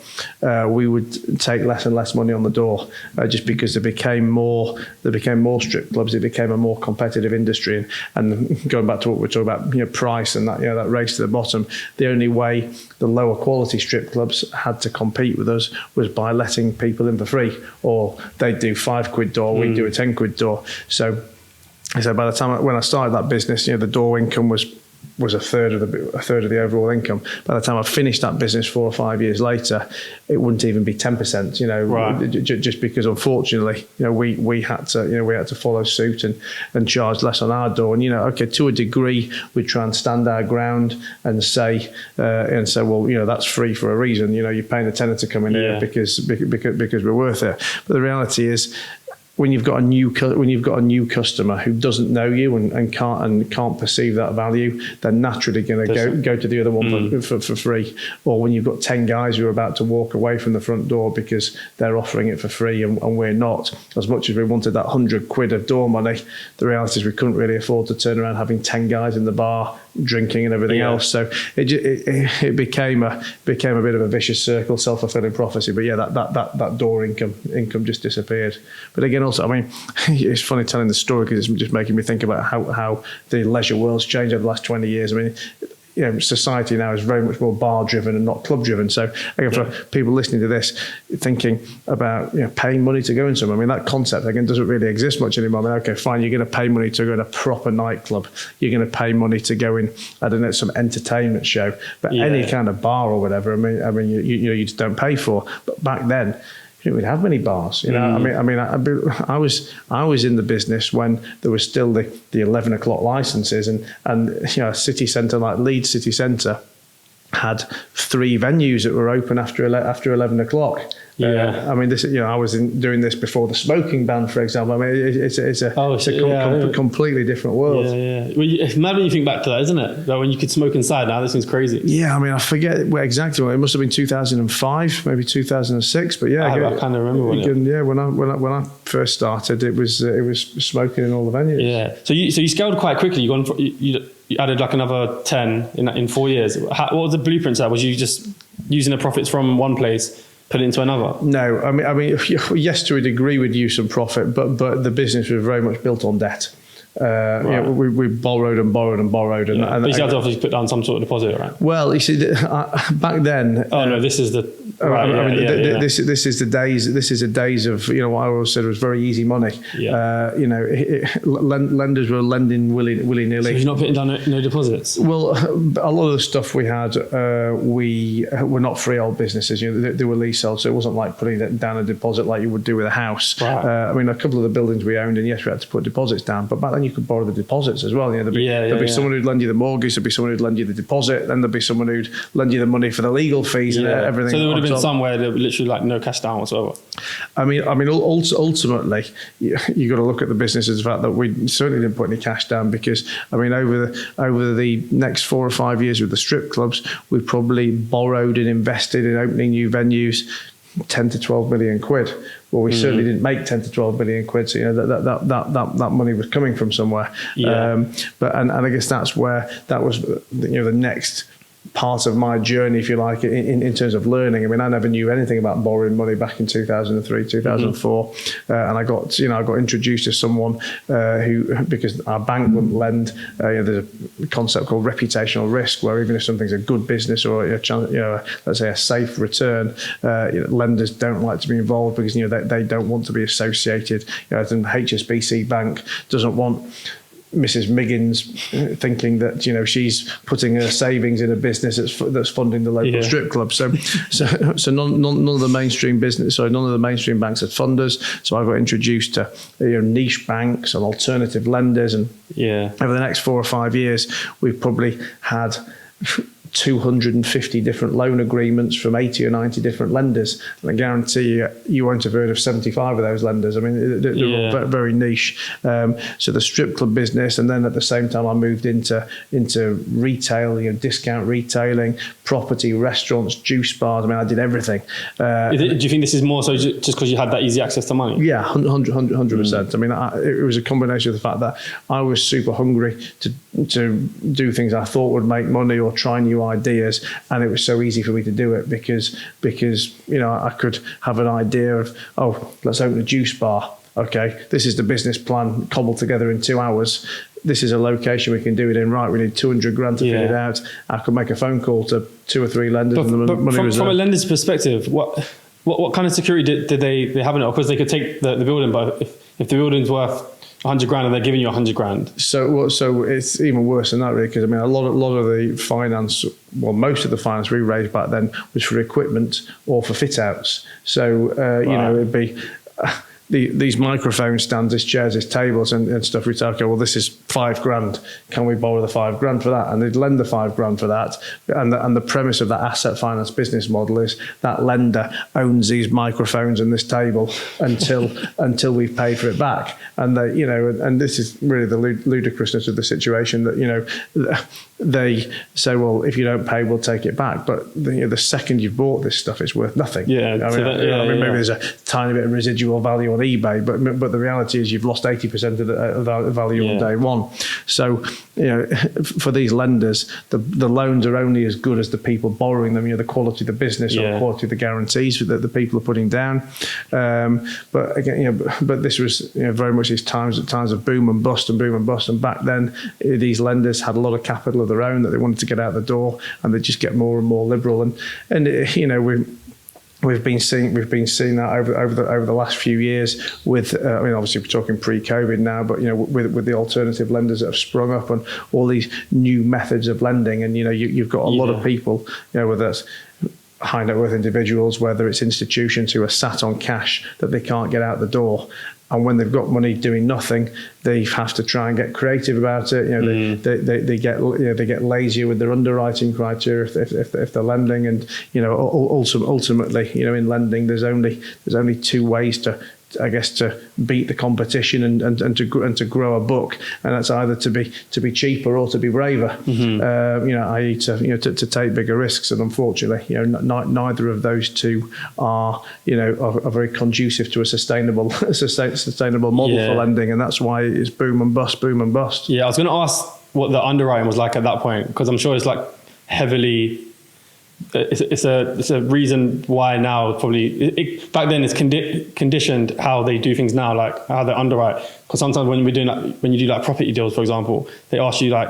we would take less and less money on the door, just because there became more strip clubs. It became a more competitive industry, and going back to what we're talking about, price and that race to the bottom. The only way the lower quality strip clubs had to compete with us was by letting people in for free, or they'd do £5 door, we'd do a £10 door. So by the time when I started that business, the door income was a third of the overall income. By the time I finished that business 4 or 5 years later, it wouldn't even be 10%. Right. Just because unfortunately, we had to follow suit and charge less on our door. And to a degree, we try and stand our ground and say, well, that's free for a reason. You're paying a tenner to come in here because we're worth it. But the reality is, when you've got a new customer who doesn't know you and can't perceive that value, they're naturally going to go to the other one for free. Or when you've got 10 guys who are about to walk away from the front door because they're offering it for free and we're not. As much as we wanted that £100 of door money, the reality is we couldn't really afford to turn around having 10 guys in the bar drinking and everything else. So it became a bit of a vicious circle, self-fulfilling prophecy. But that door income just disappeared. But again, also, I mean, it's funny telling the story because it's just making me think about how the leisure world's changed over the last 20 years. I mean, society now is very much more bar driven and not club driven. So again, for people listening to this, thinking about paying money to go in somewhere, I mean, that concept again doesn't really exist much anymore. I mean, okay, fine, you're going to pay money to go in a proper nightclub, you're going to pay money to go in, I don't know, some entertainment show, but any kind of bar or whatever, I mean, you just don't pay for. But back then, you didn't really have many bars, I was in the business when there was still the 11 o'clock licenses, and a city centre like Leeds city centre had 3 venues that were open after 11 o'clock. Yeah. I mean, this, I was doing this before the smoking ban, for example. I mean, it's a completely different world. Yeah. Well, it's mad when you think back to that, isn't it? Like when you could smoke inside. Now this seems crazy. Yeah, I mean, I forget exactly. It must have been 2005, maybe 2006. But yeah, I kind of remember when I first started, it was smoking in all the venues. Yeah. So you scaled quite quickly. You added like another 10 in 4 years. What was the blueprint to that? Was you just using the profits from one place, put it into another? No, I mean, yes, to a degree we'd use some profit, but the business was very much built on debt. Right. We borrowed and borrowed and borrowed, and but you had to obviously put down some sort of deposit, right? Well, you see, back then. Oh no, this is the. This is the days. This is the days of what I always said was very easy money. Yeah. Lenders were lending willy nilly. So you're not putting down no deposits. Well, a lot of the stuff we had, we were not freehold businesses. They were leasehold, so it wasn't like putting down a deposit like you would do with a house. Right. I mean, a couple of the buildings we owned, and yes, we had to put deposits down, but back then you could borrow the deposits as well. There'd be someone who'd lend you the mortgage, there'd be someone who'd lend you the deposit, then there'd be someone who'd lend you the money for the legal fees and everything. So there would have been somewhere that literally like no cash down whatsoever. I mean, ultimately, you got to look at the business as the fact that we certainly didn't put any cash down, because I mean, over the next 4 or 5 years with the strip clubs, we probably borrowed and invested in opening new venues 10 to 12 million quid. Well, we certainly didn't make 10 to 12 million quid, so that money was coming from somewhere. Yeah. But I guess that was the next part of my journey, if you like, in terms of learning. I mean, I never knew anything about borrowing money back in 2003, 2004, and I got introduced to someone who, because our bank wouldn't lend, there's a concept called reputational risk, where even if something's a good business or let's say a safe return, lenders don't like to be involved because they don't want to be associated. And HSBC Bank doesn't want Mrs. Miggins thinking that she's putting her savings in a business that's funding the local strip club. So none of the mainstream banks had funders. So I got introduced to niche banks and alternative lenders, and over the next 4 or 5 years, we've probably had 250 different loan agreements from 80 or 90 different lenders, and I guarantee you won't have heard of 75 of those lenders. I mean, they're all very niche. So the strip club business, and then at the same time I moved into retail, discount retailing, property, restaurants, juice bars. I mean, I did everything. Do you think this is more so just because you had that easy access to money? Yeah, 100%. I mean, it was a combination of the fact that I was super hungry to do things I thought would make money or try new ideas, and it was so easy for me to do it because I could have an idea of, let's open a juice bar. Okay, this is the business plan cobbled together in 2 hours. This is a location we can do it in. Right, we need 200 grand to fit it out. I could make a phone call to 2 or 3 lenders, and the money was there. From a lender's perspective, what kind of security did they have in it? Because they could take the building, but if the building's worth 100 grand and they're giving you 100 grand. So it's even worse than that, really, because I mean, a lot of the finance, well, most of the finance we raised back then was for equipment or for fit outs. So, it'd be these microphone stands, these chairs, these tables and stuff. We'd say, okay, well, this is 5 grand. Can we borrow the 5 grand for that? And they'd lend the 5 grand for that. And the premise of that asset finance business model is that lender owns these microphones and this table until we've paid for it back. And they, and this is really the ludicrousness of the situation, that they say, well, if you don't pay, we'll take it back. But the second you've bought this stuff, it's worth nothing. Yeah, maybe there's a tiny bit of residual value on eBay, but the reality is you've lost 80% of the value on day one. So for these lenders, the loans are only as good as the people borrowing them. The quality of the business or the quality of the guarantees that the people are putting down. But again, but this was very much these times of boom and bust. And back then, these lenders had a lot of capital of their own that they wanted to get out the door, and they just get more and more liberal. And we've been seeing that over the last few years with obviously we're talking pre-COVID now, but with the alternative lenders that have sprung up and all these new methods of lending, and you've got a lot of people, whether that's high net worth individuals, whether it's institutions who are sat on cash that they can't get out the door. And when they've got money doing nothing, they have to try and get creative about it. They get lazier with their underwriting criteria if they're lending. And ultimately, in lending, there's only two ways to beat the competition and to grow a book, and that's either to be cheaper or to be braver. I.e. to take bigger risks. And unfortunately, neither of those two are very conducive to a sustainable model for lending, and that's why it's boom and bust. Yeah, I was going to ask what the underwriting was like at that point, because I'm sure it's like heavily. It's a reason why now probably back then it's conditioned how they do things now, like how they underwrite. Because sometimes when you do like property deals, for example, they ask you like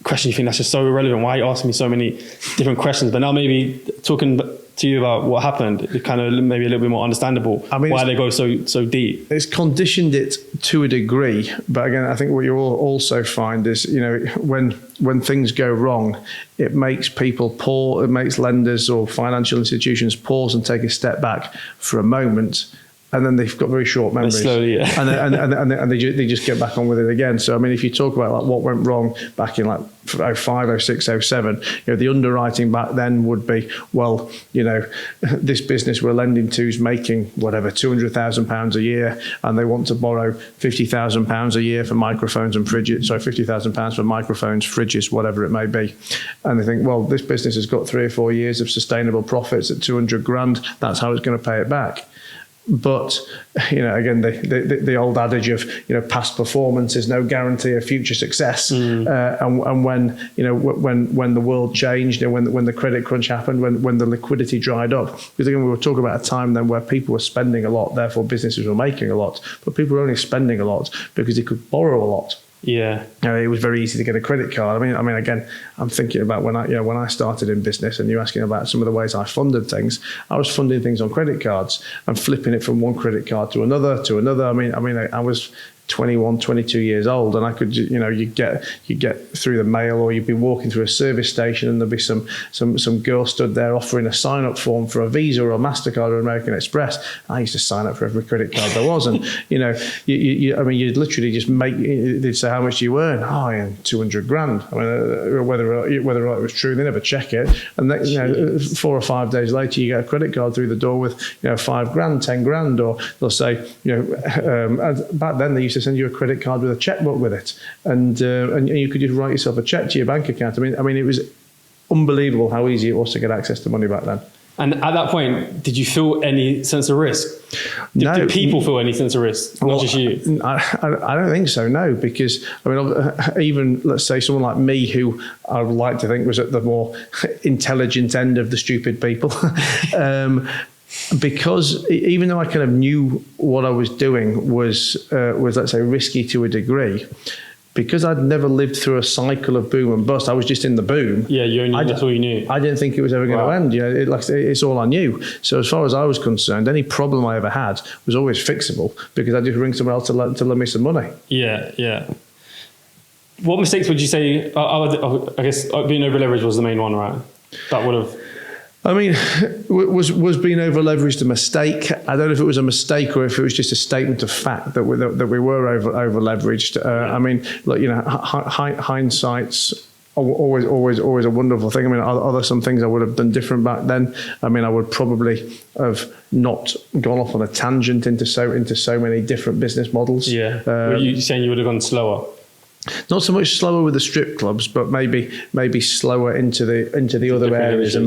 questions you think that's just so irrelevant. Why are you asking me so many different questions? But now maybe talking to you about what happened, it kind of maybe a little bit more understandable why they go so deep. It's conditioned it to a degree, but again, I think what you also find is when things go wrong, it makes people pause. It makes lenders or financial institutions pause and take a step back for a moment. And then they've got very short memories. Slowly, yeah. and they just get back on with it again. So, I mean, if you talk about like what went wrong back in like 05, 06, 07, the underwriting back then would be, well, this business we're lending to is making whatever, £200,000 a year, and they want to borrow £50,000 a year for microphones and fridges. So £50,000 for microphones, fridges, whatever it may be. And they think, well, this business has got 3 or 4 years of sustainable profits at 200 grand. That's how it's going to pay it back. But again, the old adage of past performance is no guarantee of future success. And when the world changed and when the credit crunch happened, when the liquidity dried up, because again we were talking about a time then where people were spending a lot, therefore businesses were making a lot, but people were only spending a lot because they could borrow a lot. Yeah, it was very easy to get a credit card. I mean, again, I'm thinking about when I started in business, and you're asking about some of the ways I funded things. I was funding things on credit cards and flipping it from one credit card to another. I mean, I was 21, 22 years old, and I could, you'd get through the mail, or you'd be walking through a service station, and there'd be some girl stood there offering a sign-up form for a Visa or a MasterCard or American Express. I used to sign up for every credit card there was, and you'd literally just they'd say, how much do you earn? Oh, I earn 200 grand. I mean, whether or not it was true, they never check it, and 4 or 5 days later, you get a credit card through the door with 5 grand, 10 grand, or they'll say, back then they used to send you a credit card with a checkbook with it, and you could just write yourself a check to your bank account. I mean, it was unbelievable how easy it was to get access to money back then. And at that point, did you feel any sense of risk? Did people feel any sense of risk, not just you? I don't think so, no, because I mean, even let's say someone like me, who I would like to think was at the more intelligent end of the stupid people. Because even though I kind of knew what I was doing was let's say risky to a degree, because I'd never lived through a cycle of boom and bust, I was just in the boom. Yeah, that's all you knew. I didn't think it was ever going to end. It's all I knew. So as far as I was concerned, any problem I ever had was always fixable, because I'd just ring someone else to lend me some money. Yeah. What mistakes would you say? I guess being over leveraged was the main one, right? That would have. I mean, was being over leveraged a mistake? I don't know if it was a mistake or if it was just a statement of fact that we were over leveraged. I mean, look, hindsight's always a wonderful thing. I mean, are there some things I would have done different back then? I mean, I would probably have not gone off on a tangent into so many different business models. Yeah. Were you saying you would have gone slower? Not so much slower with the strip clubs, but maybe slower into the other areas, and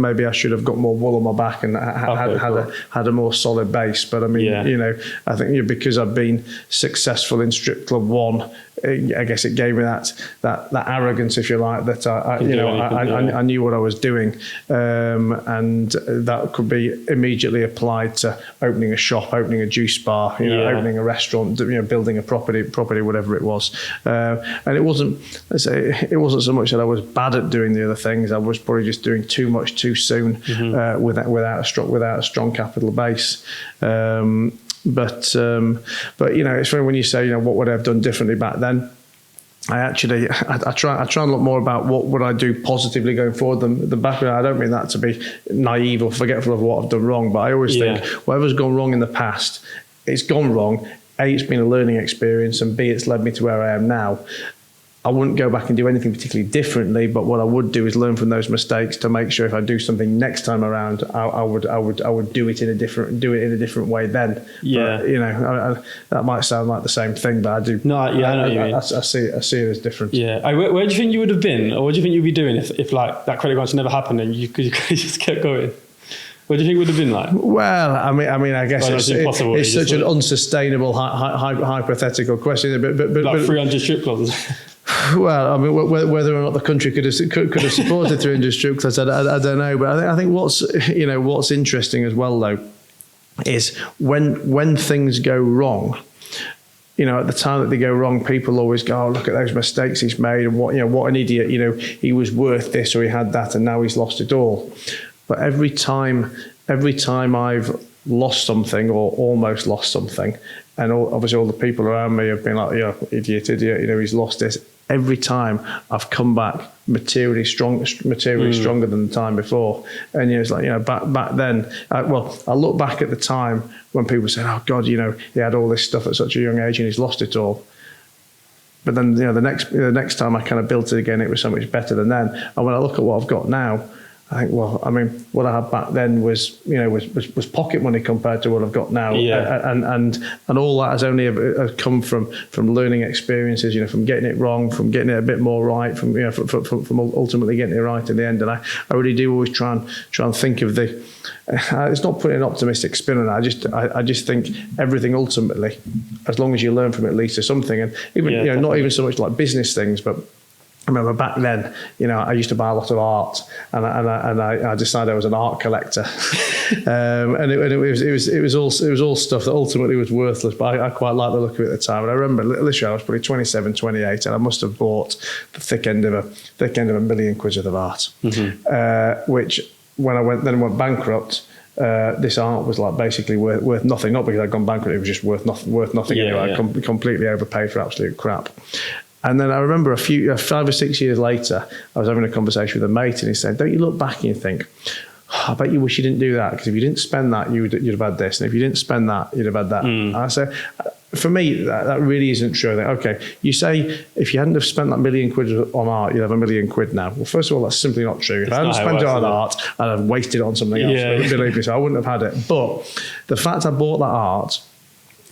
maybe I should have got more wool on my back and had a more solid base. But I mean, I think because I've been successful in strip club 1, I guess it gave me that arrogance, if you like, that I knew what I was doing, and that could be immediately applied to opening a shop, opening a juice bar, opening a restaurant, building a property, whatever it was. And it wasn't so much that I was bad at doing the other things. I was probably just doing too much too soon, without a strong capital base. But it's funny when you say, what would I have done differently back then? I try and look more about what would I do positively going forward than the back. I don't mean that to be naive or forgetful of what I've done wrong, but I always think whatever's gone wrong in the past, it's gone wrong. A, it's been a learning experience, and B, it's led me to where I am now. I wouldn't go back and do anything particularly differently, but what I would do is learn from those mistakes to make sure if I do something next time around, I would do it in a different way then. Yeah. But, you know, that might sound like the same thing, but I do. No, yeah, I know what you mean. I see it as different. Yeah. Where do you think you would have been, or what do you think you'd be doing if like that credit crunch never happened and you could just kept going? What do you think it would have been like? Well, I mean, I guess it's such an unsustainable hypothetical question. But like 300 strip clubs. Well, I mean, whether or not the country could have supported 300 strip clubs, I don't know. But I think what's interesting as well, though, is when things go wrong. You know, at the time that they go wrong, people always go, "Oh, look at those mistakes he's made, and what an idiot! You know, he was worth this, or he had that, and now he's lost it all." But every time I've lost something or almost lost something, and obviously all the people around me have been like, "Yeah, idiot, you know, he's lost this." Every time I've come back materially stronger than the time before. And you know, it's like, you know, back then, I look back at the time when people said, "Oh God, you know, he had all this stuff at such a young age and he's lost it all." But then, you know, the next time I kind of built it again, it was so much better than then. And when I look at what I've got now, I think, well, I mean, what I had back then was pocket money compared to what I've got now, and all that has only come from learning experiences, you know, from getting it wrong, from getting it a bit more right, from ultimately getting it right in the end. And I really do always try and think of the. It's not putting an optimistic spin on it. I just think everything ultimately, as long as you learn from it, leads to something. And even you know, not even so much like business things, but I remember back then, you know, I used to buy a lot of art, and I decided I was an art collector, and it was all stuff that ultimately was worthless. But I quite liked the look of it at the time. And I remember literally I was probably 27, 28, and I must have bought the thick end of a million quid worth of art, which when I went bankrupt. This art was like basically worth nothing. Not because I'd gone bankrupt; it was just worth nothing anyway. I completely overpaid for absolute crap. And then I remember 5 or 6 years later, I was having a conversation with a mate, and he said, "Don't you look back and you think, oh, I bet you wish you didn't do that, because if you didn't spend that, you'd have had this, and if you didn't spend that, you'd have had that." And I said, for me, that really isn't true. I think, okay, you say if you hadn't have spent that million quid on art, you'd have a million quid now. Well, first of all, that's simply not true. If I hadn't spent it on art, I'd have wasted it on something else. Believe me, so I wouldn't have had it. But the fact I bought that art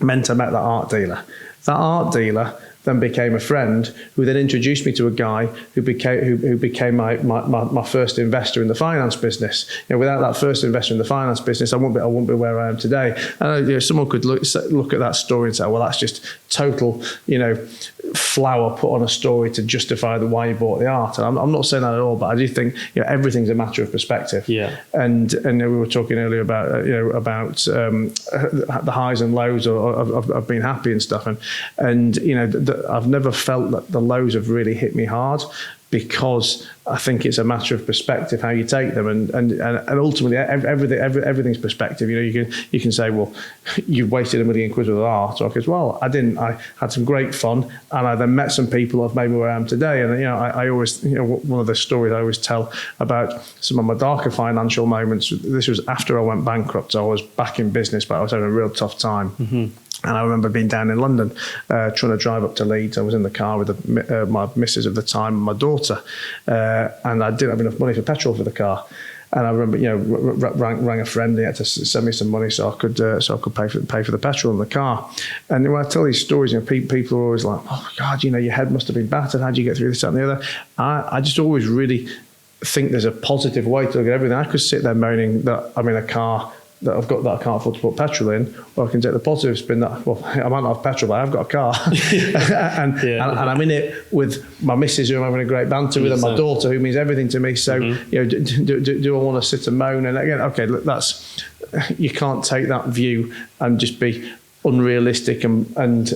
meant I met that art dealer. That art dealer then became a friend, who then introduced me to a guy who became my first investor in the finance business. You know, without that first investor in the finance business, I wouldn't be where I am today. And you know, someone could look at that story and say, "Well, that's just total, you know, flour put on a story to justify why you bought the art." And I'm not saying that at all, but I do think, you know, everything's a matter of perspective. Yeah. And we were talking earlier about the highs and lows of being happy and stuff, and you know. I've never felt that the lows have really hit me hard, because I think it's a matter of perspective how you take them, and ultimately everything's perspective. You know, you can say, well, you've wasted $1 million quid with art, or because, well, I didn't. I had some great fun, and I then met some people who've made me where I am today. And you know, I always, you know, one of the stories I always tell about some of my darker financial moments. This was after I went bankrupt. I was back in business, but I was having a real tough time. Mm-hmm. And I remember being down in London, trying to drive up to Leeds. I was in the car with my missus at the time and my daughter, and I didn't have enough money for petrol for the car. And I remember, you know, rang a friend. He had to send me some money so I could pay for the petrol in the car. And when I tell these stories, you know, people are always like, "Oh God, you know, your head must have been battered. How do you get through this, that, and the other?" I just always really think there's a positive way to look at everything. I could sit there moaning that I'm in a car that I've got that I can't afford to put petrol in, or I can take the positive spin that, well, I might not have petrol, but I've got a car. and I'm in it with my missus, who I'm having a great banter with, and my daughter, who means everything to me. So, you know, do I want to sit and moan? And again, okay, look, you can't take that view and just be unrealistic and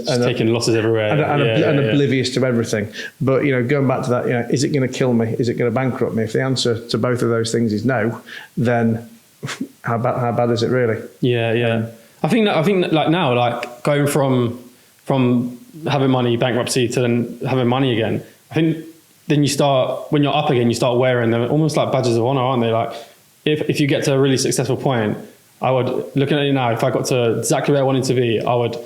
taking losses everywhere and oblivious to everything. But, you know, going back to that, you know, is it going to kill me? Is it going to bankrupt me? If the answer to both of those things is no, then how bad is it really? Yeah. I think like now, like going from having money, bankruptcy, to then having money again, I think then you start, when you're up again, you start wearing them almost like badges of honor, aren't they? Like if you get to a really successful point, I would, looking at it now, if I got to exactly where I wanted to be, I would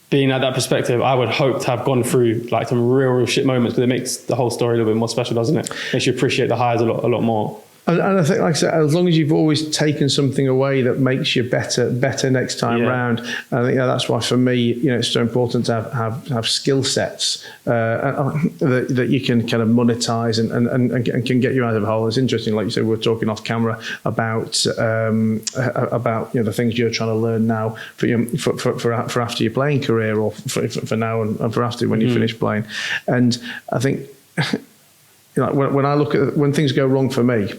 being at that perspective, I would hope to have gone through like some real shit moments, because it makes the whole story a little bit more special, doesn't it? Makes you appreciate the highs a lot more. And I think, like I said, as long as you've always taken something away that makes you better next time round, I think that's why for me, it's so important to have skill sets that you can kind of monetize and can get you out of a hole. It's interesting, like you said, we were talking off camera about the things you're trying to learn now for after your playing career, or for now and for after when you finish playing. And I think. When I look at when things go wrong for me,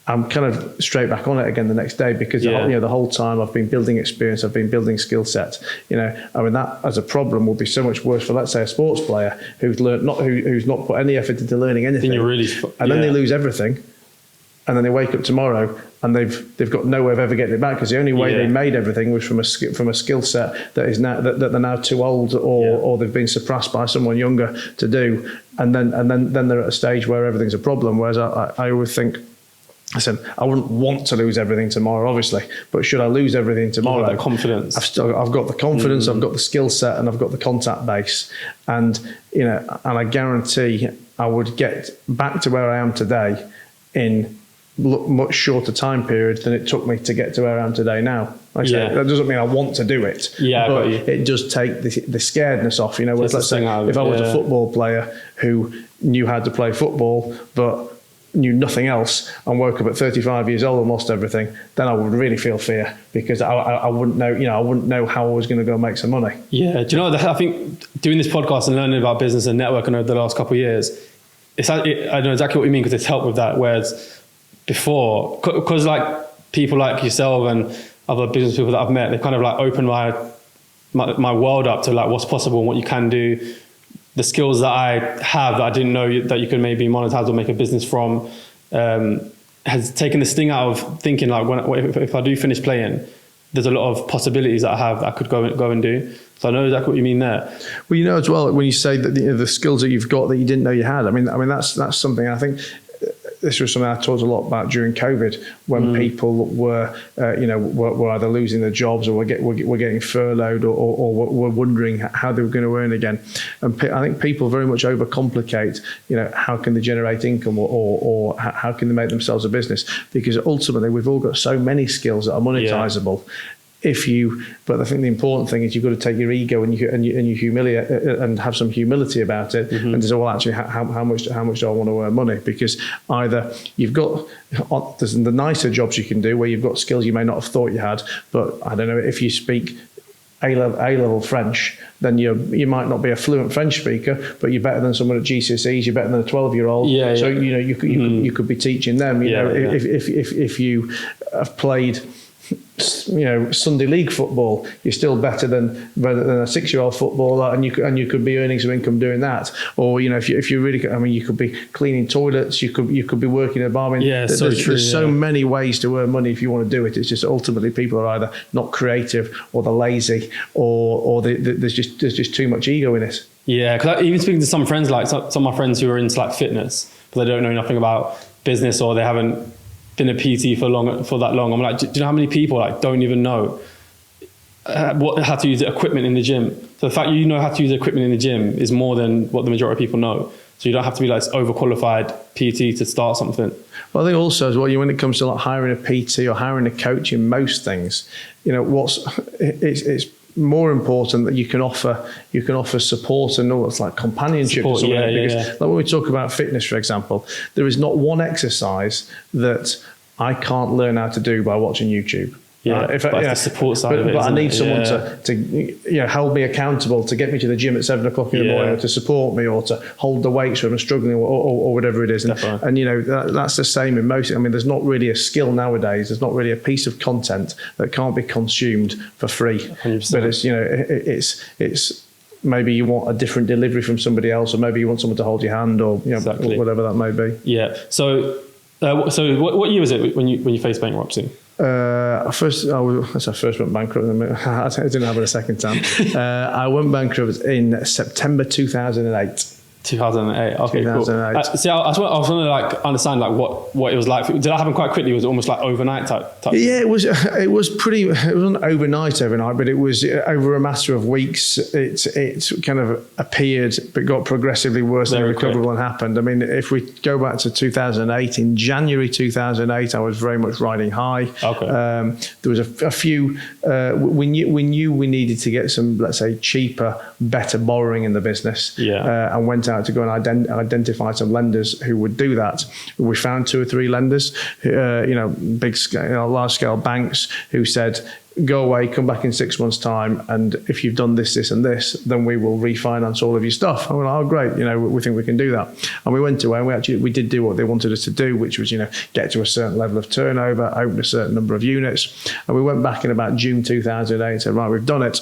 I'm kind of straight back on it again the next day, because the whole time I've been building experience, I've been building skill sets. That as a problem will be so much worse for, let's say, a sports player who's not put any effort into learning anything, and then they lose everything, and then they wake up tomorrow and they've got no way of ever getting it back, because the only way they made everything was from a skill set that is now that they're now too old or they've been surpassed by someone younger to do, and then they're at a stage where everything's a problem. Whereas I always think, I said, I wouldn't want to lose everything tomorrow, obviously, but should I lose everything tomorrow? That confidence. I've got the confidence, I've got the skill set, and I've got the contact base, and I guarantee I would get back to where I am today in much shorter time period than it took me to get to where I am today now. Like I said, that doesn't mean I want to do it, but it does take the scaredness off. Whereas let's say if I was a football player who knew how to play football but knew nothing else and woke up at 35 years old and lost everything, then I would really feel fear, because I wouldn't know, I wouldn't know how I was going to go make some money. Yeah, do you know what, I think doing this podcast and learning about business and networking over the last couple of years, I know exactly what you mean, because it's helped with that. Whereas before, because like people like yourself and other business people that I've met, they kind of like opened my world up to like what's possible and what you can do. The skills that I have that I didn't know that you could maybe monetize or make a business from, has taken the sting out of thinking like, if I do finish playing, there's a lot of possibilities that I have that I could go and do. So I know exactly what you mean there. Well, as well, when you say that the skills that you've got that you didn't know you had, I mean that's something I think. This was something I talked a lot about during COVID, when people were either losing their jobs or were getting furloughed or were wondering how they were going to earn again. And I think people very much overcomplicate, how can they generate income or how can they make themselves a business? Because ultimately we've all got so many skills that are monetizable. But I think the important thing is you've got to take your ego and you humiliate and have some humility about it, and say, well, actually, how much do I want to earn money? Because either you've got there's the nicer jobs you can do where you've got skills you may not have thought you had, but I don't know, if you speak A-level French, then you might not be a fluent French speaker, but you're better than someone at GCSEs. You're better than a 12-year-old. So you could be teaching them. If you have played Sunday league football, you're still better than a 6-year-old footballer, and you could be earning some income doing that. Or if you really, you could be cleaning toilets, you could be working at a bar. There's so many ways to earn money if you want to do it. It's just ultimately people are either not creative or they're lazy or there's just too much ego in it. Yeah, because even speaking to some friends, like some of my friends who are into like fitness, but they don't know nothing about business, or they haven't been a PT for that long. I'm like, do you know how many people like don't even know how to use the equipment in the gym? So the fact you know how to use the equipment in the gym is more than what the majority of people know. So you don't have to be like overqualified PT to start something. Well, I think also as well, when it comes to like hiring a PT or hiring a coach in most things, it's more important that you can offer support and all that's like companionship. Like when we talk about fitness, for example, there is not one exercise that I can't learn how to do by watching YouTube. The support side of it. But I need someone to hold me accountable, to get me to the gym at 7 o'clock in the morning, or to support me, or to hold the weights when I'm struggling, or whatever it is. And that's the same in most. I mean, there's not really a skill nowadays. There's not really a piece of content that can't be consumed for free. 100%. But it's maybe you want a different delivery from somebody else, or maybe you want someone to hold your hand, or whatever that may be. Yeah. So what year was it when you faced bankruptcy? First went bankrupt. I didn't have it a second time. I went bankrupt in September 2008. 2008. Okay, 2008. Cool. See, I was trying to like understand like what it was like. Did that happen quite quickly? Was it almost like overnight type? Yeah, it was. It wasn't overnight, but it was over a matter of weeks. It kind of appeared, but got progressively worse than recoverable and happened. I mean, if we go back to 2008, in January 2008, I was very much riding high. Okay. There was a few. We knew we needed to get some, let's say, cheaper, better borrowing in the business. Yeah. And went out to go and identify some lenders who would do that. We found 2 or 3 lenders, big scale, large scale banks who said, go away, come back in 6 months' time, and if you've done this, this, and this, then we will refinance all of your stuff. And we're like, oh, great, we think we can do that. And we went away and we did do what they wanted us to do, which was, get to a certain level of turnover, open a certain number of units. And we went back in about June 2008 and said, right, we've done it.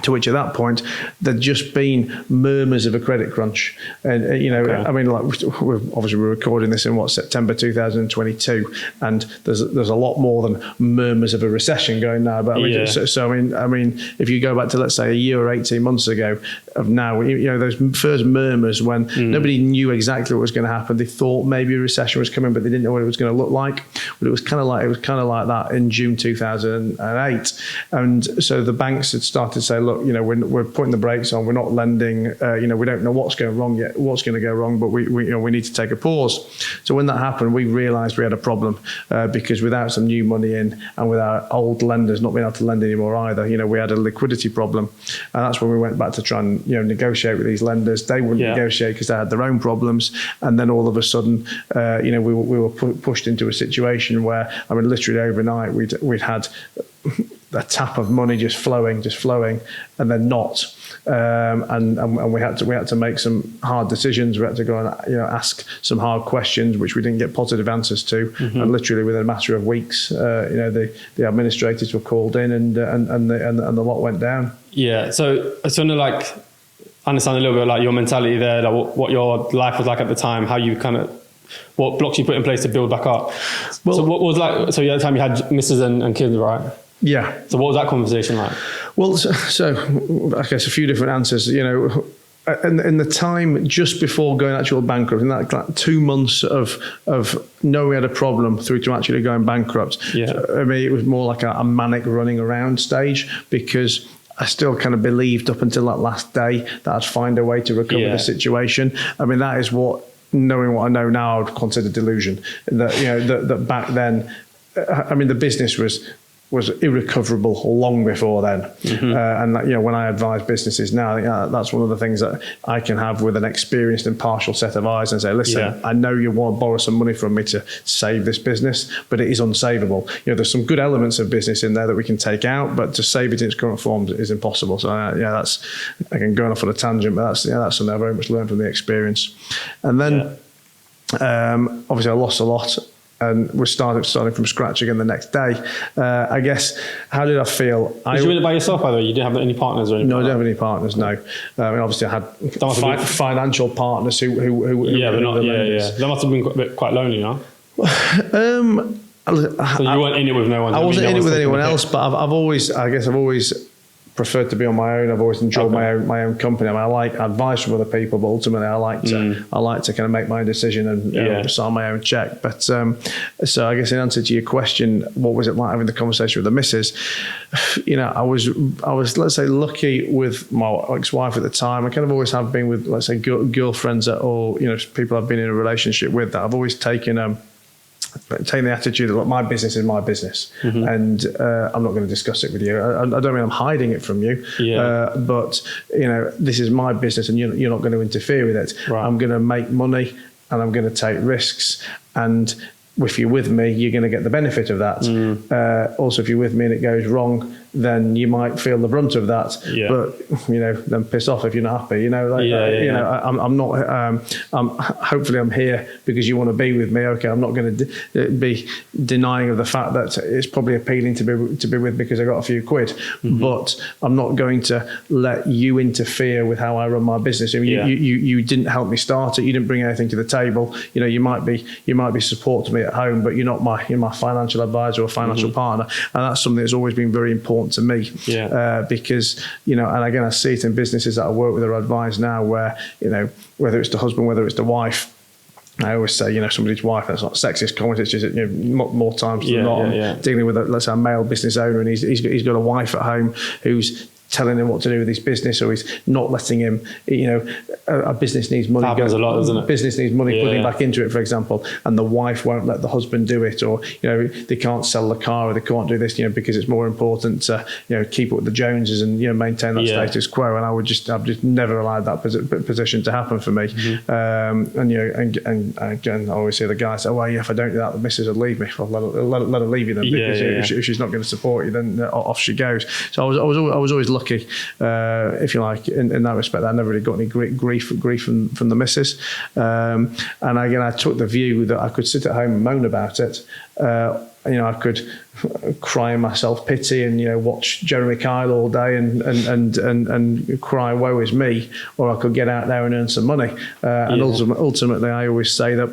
To which at that point, there'd just been murmurs of a credit crunch. And, okay. I mean, like, we're recording this in September 2022, and there's a lot more than murmurs of a recession going now. But I mean, if you go back to, let's say, a year or 18 months ago of now, those first murmurs when nobody knew exactly what was going to happen. They thought maybe a recession was coming, but they didn't know what it was going to look like. But it was kind of like that in June 2008. And so the banks had started to say, look, we're putting the brakes on. We're not lending. We don't know what's going wrong yet. What's going to go wrong? But we need to take a pause. So when that happened, we realised we had a problem because without some new money in and with our old lenders not being able to lend anymore either, we had a liquidity problem. And that's when we went back to try and negotiate with these lenders. They wouldn't negotiate because they had their own problems. And then all of a sudden, we were pushed into a situation where, I mean, literally overnight, we'd had a tap of money just flowing, and then not. And we had to make some hard decisions. We had to go and ask some hard questions, which we didn't get positive answers to. And literally within a matter of weeks, the administrators were called in, and the lot went down. Yeah. So I sort of like understand a little bit like your mentality there, like what your life was like at the time, how you what blocks you put in place to build back up. Well, so what was like? So at the time you had missus and kids, right? Yeah. So what was that conversation like? Well, so I guess a few different answers. In the time just before going actual bankrupt, in that 2 months of knowing we had a problem through to actually going bankrupt, I mean, it was more like a manic running around stage, because I still kind of believed up until that last day that I'd find a way to recover the situation. I mean, that is what, knowing what I know now, I would consider delusion. That back then, I mean, the business was irrecoverable long before then. And when I advise businesses now, that's one of the things that I can have with an experienced and impartial set of eyes and say, listen, I know you want to borrow some money from me to save this business, but it is unsavable. There's some good elements of business in there that we can take out, but to save it in its current form is impossible. So that's, again, going off on a tangent, but that's something I very much learned from the experience. And then obviously I lost a lot, and we're starting from scratch again the next day. I guess, how did I feel? Did you do it by yourself, by the way? You didn't have any partners or anything? No, I didn't have any partners, no. I mean, obviously I had financial partners who but not, That must have been quite lonely, no? So you weren't in it with no one? I wasn't in it with anyone else, but I've always preferred to be on my own. I've always enjoyed my own company. I mean, I like advice from other people, but ultimately I like to kind of make my own decision and sign my own check. But so I guess in answer to your question, what was it like having the conversation with the missus? I was let's say lucky with my ex-wife at the time. I kind of always have been with, let's say, girlfriends or people I've been in a relationship with, that I've always taken the attitude that, look, my business is my business, and I'm not going to discuss it with you. I don't mean I'm hiding it from you, but this is my business, and you're not going to interfere with it. Right. I'm going to make money, and I'm going to take risks, and if you're with me, you're going to get the benefit of that. Also, if you're with me and it goes wrong, then you might feel the brunt of that. But then piss off if you're not happy. I'm not. Hopefully, I'm here because you want to be with me. Okay, I'm not going to be denying of the fact that it's probably appealing to be with me because I got a few quid. But I'm not going to let you interfere with how I run my business. I mean, you didn't help me start it. You didn't bring anything to the table. You might be support to me at home, but you're not my financial advisor or financial partner. And that's something that's always been very important important to me. Because, and again, I see it in businesses that I work with or advise now where, whether it's the husband, whether it's the wife, I always say, somebody's wife, that's not sexist comment, it's just, more times than not, I'm dealing with, let's say, a male business owner, and he's got a wife at home who's telling him what to do with his business, or he's not letting him, a business needs money. Happens a lot, doesn't it? Business needs money putting back into it, for example, and the wife won't let the husband do it, or, they can't sell the car, or they can't do this, because it's more important to, keep up with the Joneses and, maintain that status quo. And I've just never allowed that position to happen for me. And again, I always hear the guy say, well, if I don't do that, the missus will leave me. Well, let her leave you then, because if she's not going to support you, then off she goes. So I was always lucky, if you like, in that respect. I never really got any grief from the missus. And again, I took the view that I could sit at home and moan about it. I could cry in my self-pity and, watch Jeremy Kyle all day and cry, woe is me, or I could get out there and earn some money. And ultimately, I always say that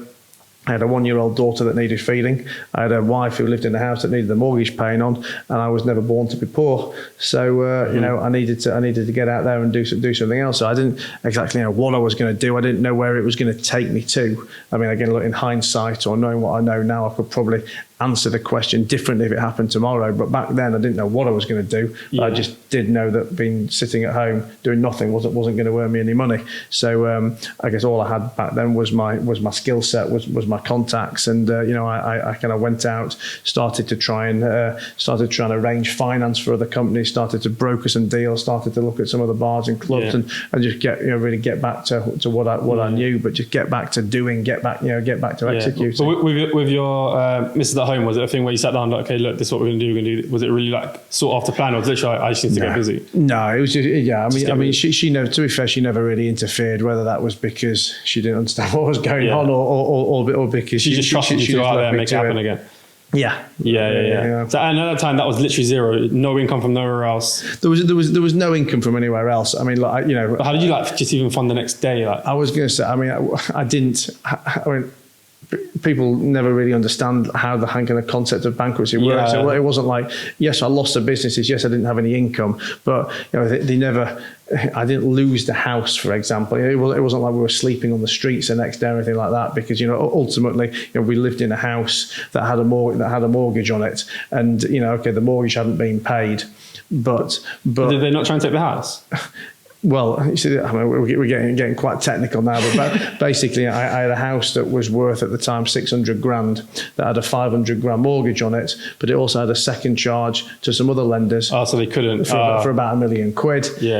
I had a 1-year-old daughter that needed feeding. I had a wife who lived in the house that needed the mortgage paying on, and I was never born to be poor. So I needed to get out there and do something else. So I didn't exactly know what I was going to do. I didn't know where it was going to take me to. I mean, again, look, in hindsight, or knowing what I know now, I could probably answer the question differently if it happened tomorrow. But back then, I didn't know what I was going to do. I just did know that being sitting at home doing nothing wasn't going to earn me any money. So I guess all I had back then was my skill set, was my contacts, and I kind of went out, started to try and arrange finance for other companies, started to broker some deals, started to look at some of the bars and clubs, and just really get back to what I knew, but just get back to doing, get back to executing. So with your missus at home, was it a thing where you sat down like, okay, look, this is what we're going to do? Was it really like sort after plan, or was it literally I just need to get busy? No, it was just, I mean, she never, to be fair, she never really interfered, whether that was because she didn't understand what was going on, or because she just trusted you to go out there and make it happen again. Yeah. So at that time, that was literally zero, no income from nowhere else. There was no income from anywhere else. I mean, like, how did you just even fund the next day? Like, I was going to say, I mean, I didn't. I mean, people never really understand how the kind of concept of bankruptcy works. So it wasn't like, yes, I lost the businesses, yes, I didn't have any income, but they never. I didn't lose the house, for example. It wasn't like we were sleeping on the streets the next day or anything like that, because ultimately we lived in a house that had a mortgage on it, and the mortgage hadn't been paid, but did they not try and take the house? Well, you see, I mean, we're getting quite technical now, but basically, I had a house that was worth at the time 600 grand, that had a 500 grand mortgage on it, but it also had a second charge to some other lenders. Oh, so they couldn't for about £1 million.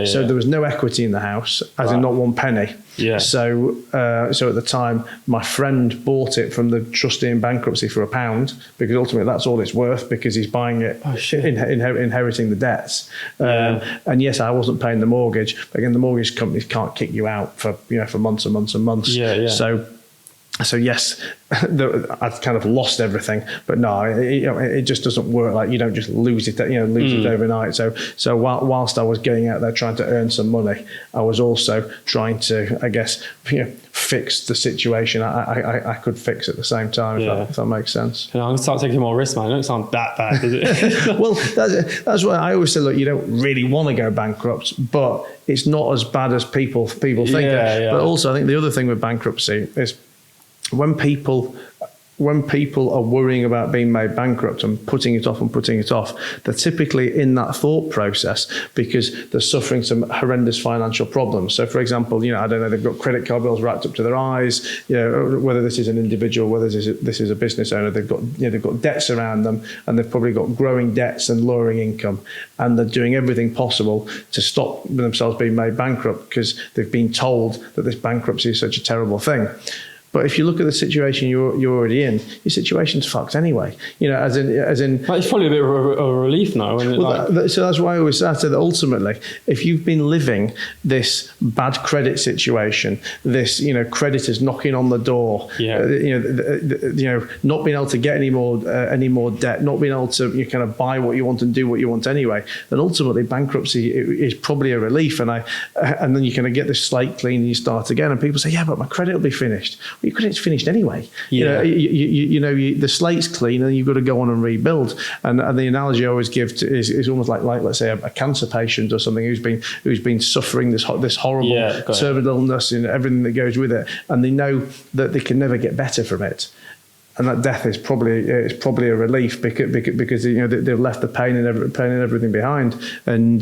So there was no equity in the house, as in not one penny. Yeah. So at the time, my friend bought it from the trustee in bankruptcy for £1, because ultimately that's all it's worth, because he's buying it, inheriting the debts. And yes, I wasn't paying the mortgage. But again, the mortgage companies can't kick you out for months and months and months. So yes, I've kind of lost everything, but no, it just doesn't work. Like, you don't just lose it, it overnight. So whilst I was going out there trying to earn some money, I was also trying to, I guess, fix the situation. I could fix at the same time, if that makes sense. I'm going to start taking more risks, man. It don't sound that bad, does it? Well, that's why I always say, look, you don't really want to go bankrupt, but it's not as bad as people think. But also, I think the other thing with bankruptcy is, when people are worrying about being made bankrupt and putting it off, they're typically in that thought process because they're suffering some horrendous financial problems. So, for example, I don't know, they've got credit card bills wrapped up to their eyes. Whether this is an individual, whether this is a business owner, they've got debts around them, and they've probably got growing debts and lowering income, and they're doing everything possible to stop themselves being made bankrupt because they've been told that this bankruptcy is such a terrible thing. But if you look at the situation you're already in, your situation's fucked anyway. As in. But it's probably a bit of a relief now. So that's why I always say that ultimately, if you've been living this bad credit situation, this creditors knocking on the door, not being able to get any more debt, not being able to kind of buy what you want and do what you want anyway, then ultimately bankruptcy is probably a relief. And then you kind of get this slate clean and you start again. And people say, yeah, but my credit will be finished. your credit's finished anyway. Yeah. The slate's clean, and you've got to go on and rebuild. And the analogy I always give is almost like let's say a cancer patient or something who's been suffering this horrible terminal illness and everything that goes with it, and they know that they can never get better from it. And that death is probably a relief because they've left the pain and everything behind. And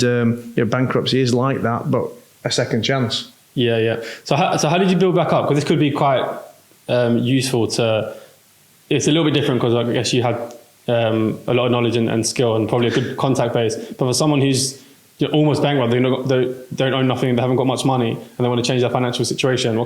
bankruptcy is like that, but a second chance. Yeah. So how did you build back up? Because this could be quite useful to. It's a little bit different because I guess you had a lot of knowledge and skill and probably a good contact base. But for someone who's almost bankrupt, they don't own nothing, they haven't got much money, and they want to change their financial situation,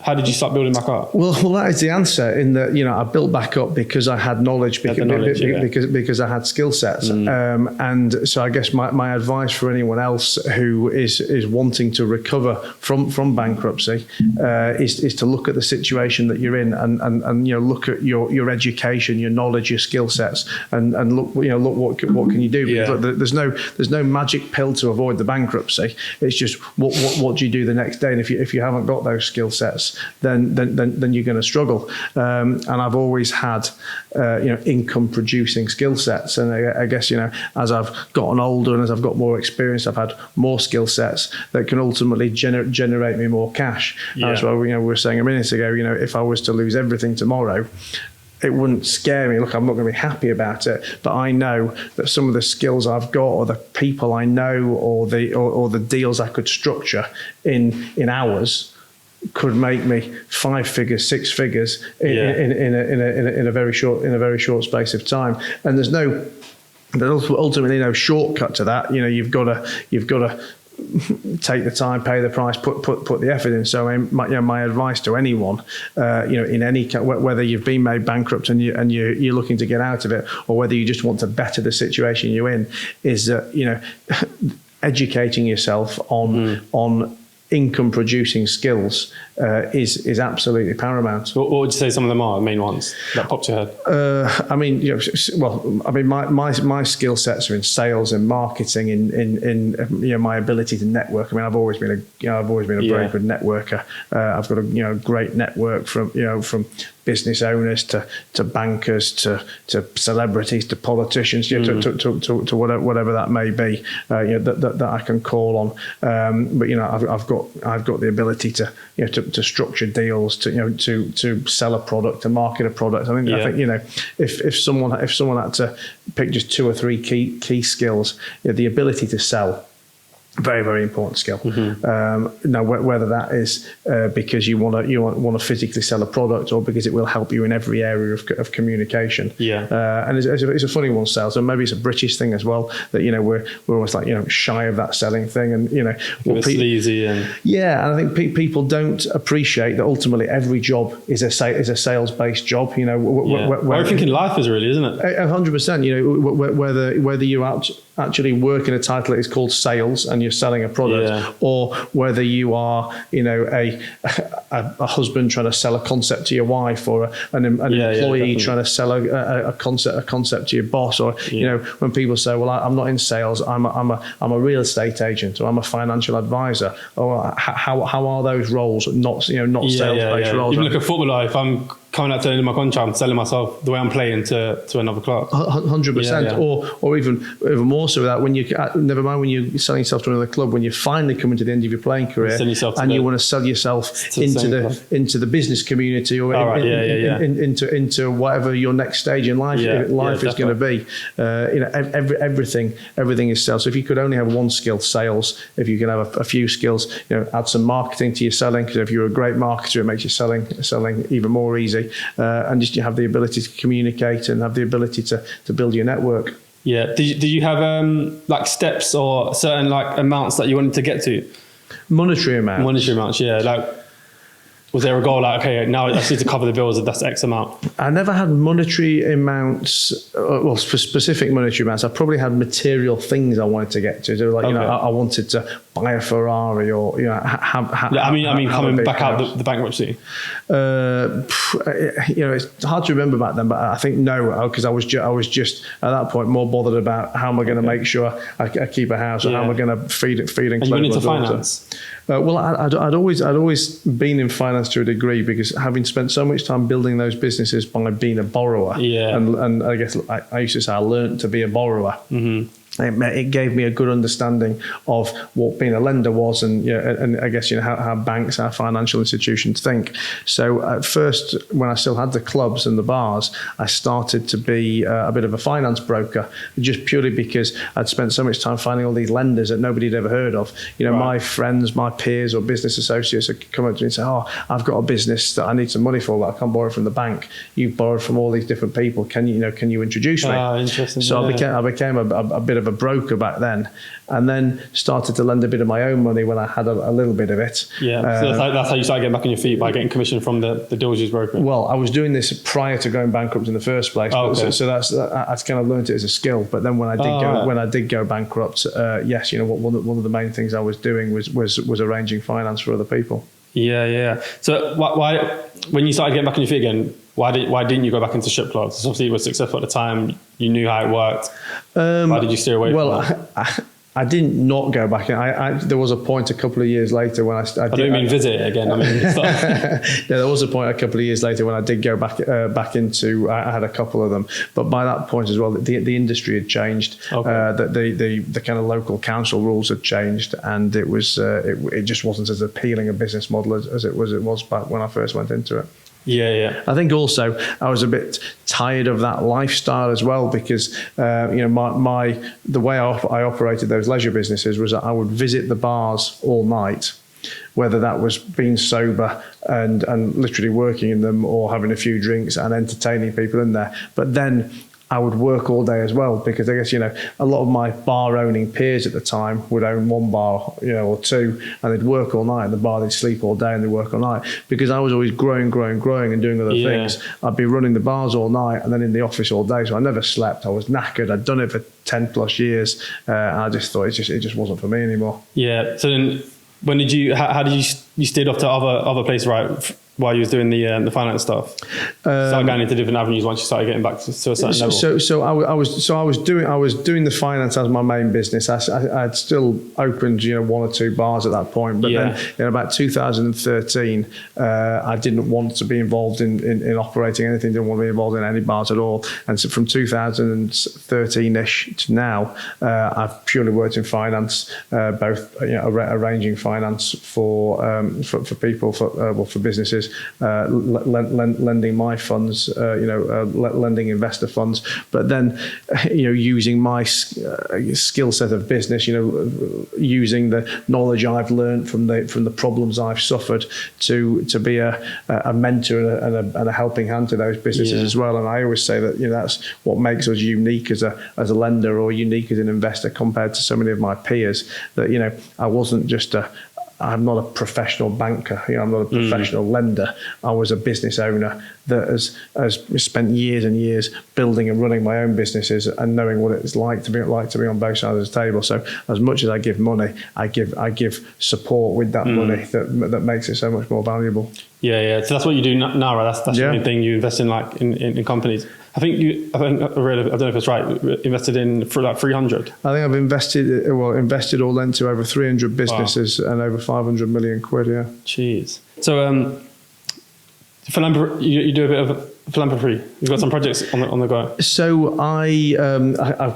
how did you start building back up? Well, that is the answer. In that, I built back up because I had knowledge, because I had skill sets, and so I guess my advice for anyone else who is wanting to recover from bankruptcy is to look at the situation that you're in, and look at your education, your knowledge, your skill sets, and look what can you do? Because there's no magic pill to avoid the bankruptcy. It's just what do you do the next day? And if you haven't got those skill sets, then you're going to struggle. And I've always had income producing skill sets, and I guess as I've gotten older and as I've got more experience, I've had more skill sets that can ultimately generate me more cash. That's why we were saying a minute ago, if I was to lose everything tomorrow, it wouldn't scare me. Look, I'm not going to be happy about it, but I know that some of the skills I've got, or the people I know, or the deals I could structure in hours, could make me 5 figures, 6 figures in a very short space of time. And there's ultimately no shortcut to that. You've got to take the time, pay the price, put the effort in. So my advice to anyone, in any, whether you've been made bankrupt and you're looking to get out of it, or whether you just want to better the situation you're in, is that educating yourself on income producing skills is absolutely paramount. What would you say some of them are, the main ones that popped your head? My skill sets are in sales and marketing, in my ability to network. I've always been a very good networker. I've got a great network from business owners to bankers to celebrities to politicians, to whatever that may be, that I can call on. But I've got the ability to structure deals, to sell a product, to market a product. I think if someone had to pick just 2 or 3 key skills, the ability to sell. Very, very important skill. Now, whether that is because you want to physically sell a product, or because it will help you in every area of communication. And it's a funny one, sales, and maybe it's a British thing as well, that we're almost like shy of that selling thing, and it's sleazy and and I think people don't appreciate that ultimately every job is a sales based job. Everything in life is really, isn't it? 100%. Whether you actually work in a title that is called sales and you're selling a product, or whether you are a husband trying to sell a concept to your wife, or an employee trying to sell a concept to your boss, or when people say, well, I'm not in sales, I'm a real estate agent, or I'm a financial advisor, or how are those roles not sales based roles? Even like a footballer, if I'm coming out to the end of my contract, I'm selling myself the way I'm playing to another club. 100%. Or even more so that when never mind when you're selling yourself to another club, when you're finally coming to the end of your playing career, and you want to sell yourself into the business community, or into whatever your next stage in life is going to be. Everything is sales. So if you could only have one skill, sales. If you can have a few skills, add some marketing to your selling, because if you're a great marketer, it makes your selling even more easy. And just you have the ability to communicate and have the ability to build your network. Did you have like steps or certain like amounts that you wanted to get to? Monetary amounts, was there a goal like, okay, now I just need to cover the bills, that's X amount? I never had monetary amounts, specific monetary amounts. I probably had material things I wanted to get to. I wanted to buy a Ferrari or I mean, coming back out the bankruptcy. It's hard to remember back then, but I think no, because I was just at that point more bothered about how am I going to make sure I keep a house, or how am I going to feed and clothe and you went into my daughter. finance. Well, I'd always been in finance to a degree, because having spent so much time building those businesses by being a borrower, and I guess I used to say I learned to be a borrower. Mm-hmm. It gave me a good understanding of what being a lender was, and I guess how banks, how financial institutions think. So at first, when I still had the clubs and the bars, I started to be a bit of a finance broker, just purely because I'd spent so much time finding all these lenders that nobody had ever heard of. My friends, my peers, or business associates would come up to me and say, "Oh, I've got a business that I need some money for, but I can't borrow from the bank. You've borrowed from all these different people. Can you introduce me?" Interesting. So I became a bit of a broker back then, and then started to lend a bit of my own money when I had a little bit of it. Yeah, so that's how you started getting back on your feet, by getting commission from the deals you was brokering. Well, I was doing this prior to going bankrupt in the first place. Oh, okay. So I kind of learned it as a skill. But then when I did go bankrupt, yes, one of the main things I was doing was arranging finance for other people. Yeah. So why when you started getting back on your feet again, why didn't you go back into strip clubs? Obviously, it was successful at the time. You knew how it worked. Why did you steer away from that? I didn't not go back. There was a point a couple of years later when I don't mean visit it again. I mean, there was a point a couple of years later when I did go back into. I had a couple of them, but by that point as well, the industry had changed. Okay. The kind of local council rules had changed, and it was it just wasn't as appealing a business model as it was back when I first went into it. Yeah. I think also I was a bit tired of that lifestyle as well, because the way I operated those leisure businesses was that I would visit the bars all night, whether that was being sober and literally working in them, or having a few drinks and entertaining people in there. But then I would work all day as well, because I guess, a lot of my bar owning peers at the time would own one bar, or two, and they'd work all night in the bar, they'd sleep all day and they'd work all night. Because I was always growing and doing other things. I'd be running the bars all night and then in the office all day. So I never slept. I was knackered. I'd done it for 10 plus years. And I just thought it just wasn't for me anymore. Yeah. So then when did how did you steered off to other places, right? While you was doing the finance stuff, started going into different avenues once you started getting back to a certain level. So I was doing the finance as my main business. I'd still opened one or two bars at that point, but then in about 2013, I didn't want to be involved in operating anything. Didn't want to be involved in any bars at all. And so from 2013ish to now, I've purely worked in finance, both arranging finance for people, for businesses. Lending my funds, lending investor funds, but then, using my skill set of business, using the knowledge I've learned from the problems I've suffered to be a mentor and a helping hand to those businesses as well. And I always say that that's what makes us unique as a lender, or unique as an investor compared to so many of my peers. That I wasn't just I'm not a professional banker. I'm not a professional lender. I was a business owner that has spent years and years building and running my own businesses and knowing what it's like to be on both sides of the table. So as much as I give money, I give support with that money that makes it so much more valuable. Yeah. So that's what you do now, right? That's your main thing. You invest in in companies. I read, I don't know if it's right, invested in for like 300. I think I've invested or lent to over 300 businesses and over 500 million quid, yeah. Jeez. So, you do a bit of philanthropy. You've got some projects on the go. So I've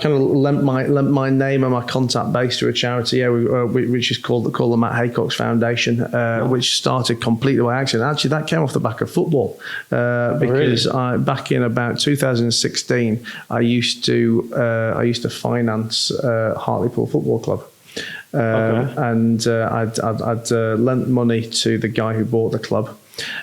kind of lent my name and my contact base to a charity, which is called the Matt Haycox Foundation, which started completely by accident. Actually, that came off the back of football, because back in about 2016, I used to finance Hartlepool Football Club. And I'd lent money to the guy who bought the club.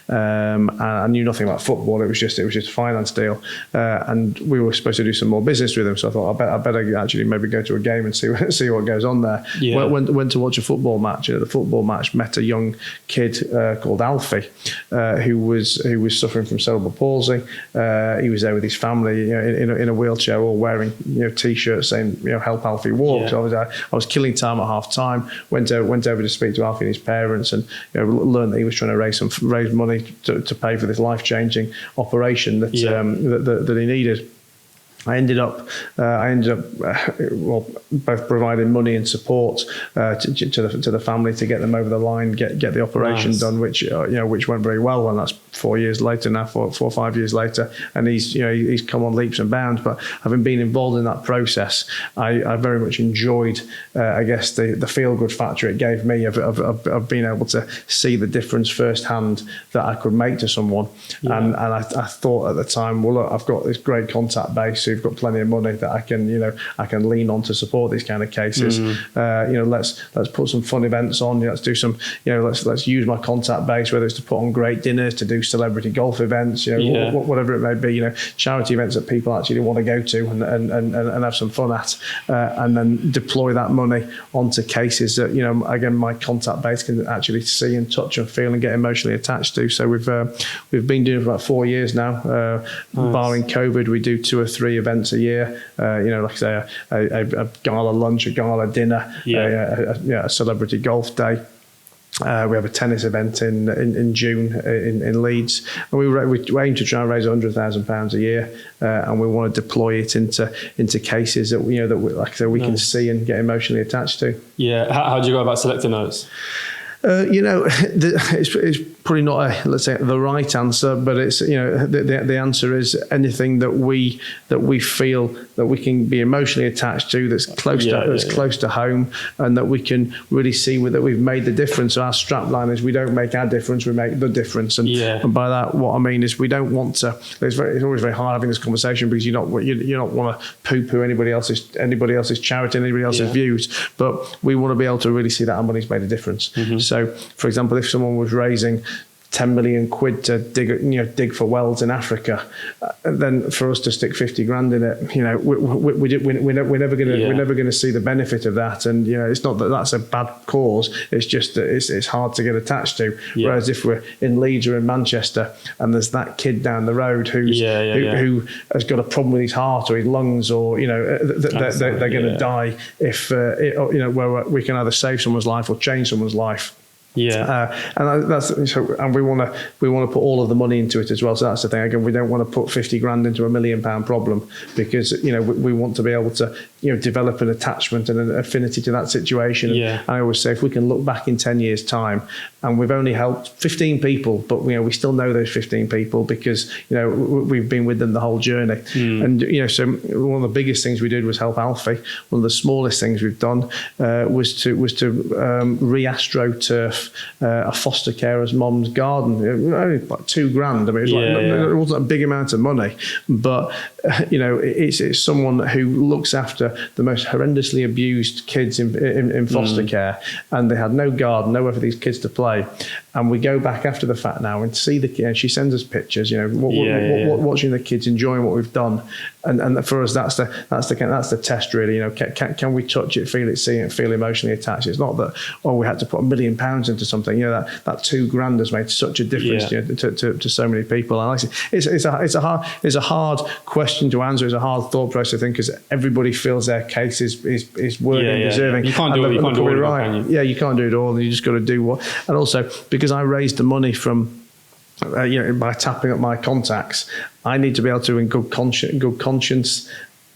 and I knew nothing about football. It was just a finance deal, and we were supposed to do some more business with him. So I thought I better actually maybe go to a game and see what goes on there. Yeah. Went to watch a football match. The football match, met a young kid called Alfie, who was suffering from cerebral palsy. He was there with his family, in a wheelchair, all wearing t-shirts saying help Alfie walk. Yeah. So I was killing time at half time. Went over to speak to Alfie and his parents, and learned that he was trying to raise money to pay for this life-changing operation that he needed. I ended up both providing money and support to the family to get them over the line, get the operation done, which went very well. And that's 4 years later now, 4 or 5 years later, and he's come on leaps and bounds. But having been involved in that process, I very much enjoyed, I guess, the feel good factor it gave me of being able to see the difference firsthand that I could make to someone. Yeah. And I thought at the time, well, look, I've got this great contact base who've got plenty of money that I can lean on to support these kind of cases. Let's put some fun events on. Let's do some. Let's use my contact base, whether it's to put on great dinners, to do celebrity golf events, whatever it may be. Charity events that people actually want to go to and have some fun at, and then deploy that money onto cases that again my contact base can actually see and touch and feel and get emotionally attached to. So we've been doing it for about 4 years now. Nice. Barring COVID, we do 2 or 3 events a year. Like I say, a gala lunch, a gala dinner, a celebrity golf day. We have a tennis event in June in Leeds, and we aim to try and raise £100,000 a year, and we want to deploy it into cases that like I say, we can see and get emotionally attached to. Yeah, how do you go about selecting those? It's probably not let's say the right answer, but it's the answer is anything that we feel that we can be emotionally attached to, that's close to home, and that we can really see that we've made the difference. So our strapline is we don't make our difference, we make the difference. And by that, what I mean is we don't want to. It's always very hard having this conversation because you don't want to poo-poo anybody else's charity, anybody else's views, but we want to be able to really see that our money's made a difference. Mm-hmm. So, for example, if someone was raising 10 million quid to dig for wells in Africa, then for us to stick 50 grand in it, we're never going to see the benefit of that. And it's not that that's a bad cause. It's just that it's hard to get attached to. Yeah. Whereas if we're in Leeds or in Manchester and there's that kid down the road who has got a problem with his heart or his lungs, or they're going to die if where we can either save someone's life or change someone's life. Yeah, and we want to put all of the money into it as well. So that's the thing. Again, we don't want to put 50 grand into £1 million problem because we want to be able to develop an attachment and an affinity to that situation. Yeah. And I always say if we can look back in 10 years' time and we've only helped 15 people, but we still know those 15 people because we've been with them the whole journey. And so one of the biggest things we did was help Alfie. One of the smallest things we've done was to re-astroturf a foster carer's mum's garden. Only like £2 grand. I mean, it wasn't a big amount of money, but it's someone who looks after the most horrendously abused kids in foster care, and they had no garden, nowhere for these kids to play. And we go back after the fact now and see she sends us pictures, watching the kids, enjoying what we've done, and for us that's the test really. Can we touch it, feel it, see it, feel emotionally attached? It's not that we had to put £1 million into something. That £2 grand has made such a difference to so many people. And it's a hard question to answer. It's a hard thought process, I think, because everybody feels their case is worthy and deserving. You can't do it. You can't do it all, can you? Yeah, you can't do it all, and you just got to do what. And also because I raised the money from by tapping up my contacts, I need to be able to, in good conscience,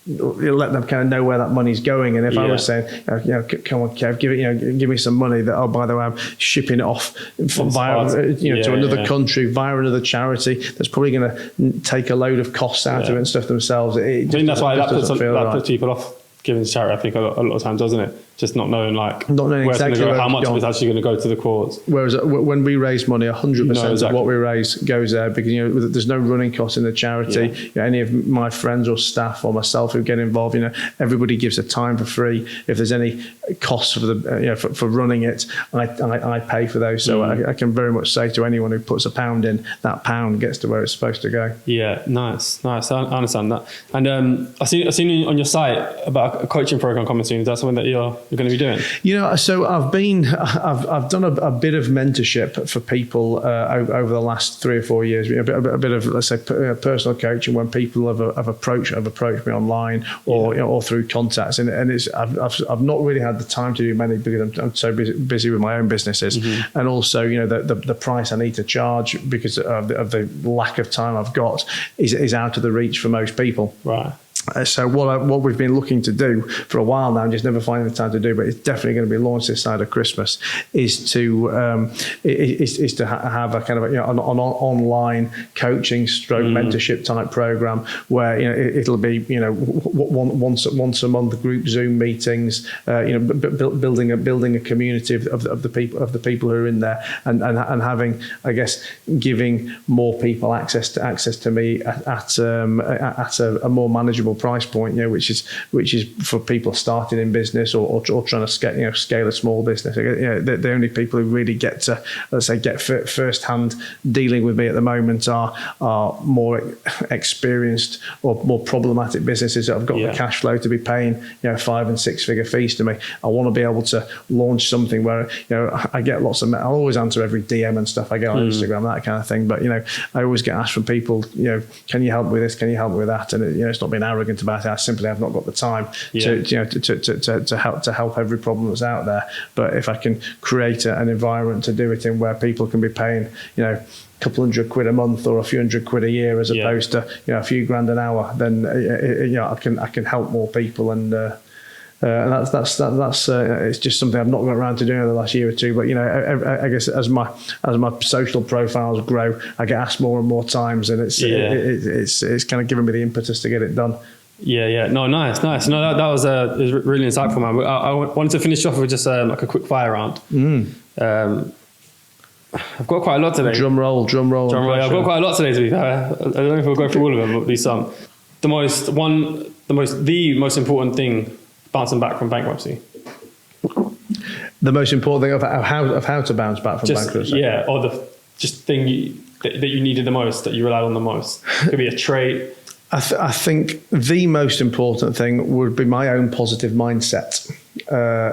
let them kind of know where that money's going. And if I was saying, come on, Kev, give me some money that, by the way, I'm shipping it off to another country via another charity that's probably going to take a load of costs out of it and stuff themselves. I think that's why that puts people off giving to charity, I think, a lot of times, doesn't it? just not knowing where it's exactly going to go, how much of it's actually going to go to the cause. Whereas when we raise money, 100% exactly. of what we raise goes there, because there's no running costs in the charity. Any of my friends or staff or myself who get involved, everybody gives their time for free. If there's any costs for the for running it, I pay for those. So I can very much say to anyone who puts £1 in, that £1 gets to where it's supposed to go. Yeah, nice. I understand that. And I've seen on your site about a coaching program coming soon. Is that something that you're going to be doing? So I've done a bit of mentorship for people over the last 3 or 4 years. A bit of, let's say, personal coaching when people have approached me online or through contacts, and I've not really had the time to do many because I'm so busy with my own businesses, and also the price I need to charge because of the lack of time I've got is out of the reach for most people. Right. So what we've been looking to do for a while now, and just never finding the time to do, but it's definitely going to be launched this side of Christmas, is to have a kind of an online coaching stroke mentorship type program where it'll be once a month group Zoom meetings, building a community of the people who are in there, and having, I guess, giving more people access to me at a more manageable price point, which is for people starting in business or trying to scale a small business. The only people who really get to, let's say, get first hand dealing with me at the moment are more experienced or more problematic businesses that have got the cash flow to be paying 5 and 6 figure fees to me. I want to be able to launch something where I get lots of. I'll always answer every DM and stuff I get on Instagram, that kind of thing. But I always get asked from people, can you help me with this? Can you help me with that? And it's not being arrogant about it. I simply have not got the time to help every problem that's out there. But if I can create an environment to do it in where people can be paying a couple £100 a month or a few £100 a year as opposed to a few grand an hour, then I can help more people, and that's it's just something I've not got around to doing over the last year or two. But I guess as my social profiles grow, I get asked more and more times, and it's kind of giving me the impetus to get it done. No, nice. No, that was really insightful, man. I wanted to finish off with just like a quick fire round. I've got quite a lot today. Drum roll. I've got quite a lot today, to be fair. I don't know if we'll go through all of them, but at least some. The most important thing bouncing back from bankruptcy. The most important thing of how to bounce back from bankruptcy. Yeah, or the thing that you needed the most, that you relied on the most. It could be a trait. I think the most important thing would be my own positive mindset.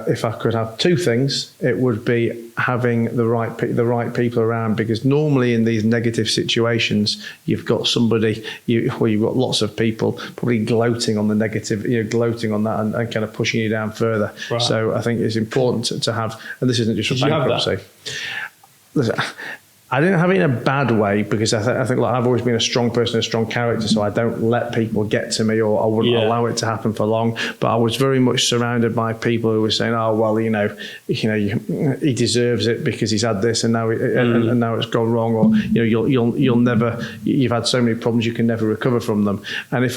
If I could have two things, it would be having the right people around, because normally in these negative situations, you've got somebody, you've got lots of people probably gloating on the negative, gloating on that and kind of pushing you down further. Right. So I think it's important to have, and this isn't just for bankruptcy. I didn't have it in a bad way, because I think I've always been a strong person, a strong character, so I don't let people get to me, or I wouldn't allow it to happen for long. But I was very much surrounded by people who were saying, "Oh well, he deserves it because he's had this, and now and now it's gone wrong," or you'll never, you've had so many problems, you can never recover from them. And they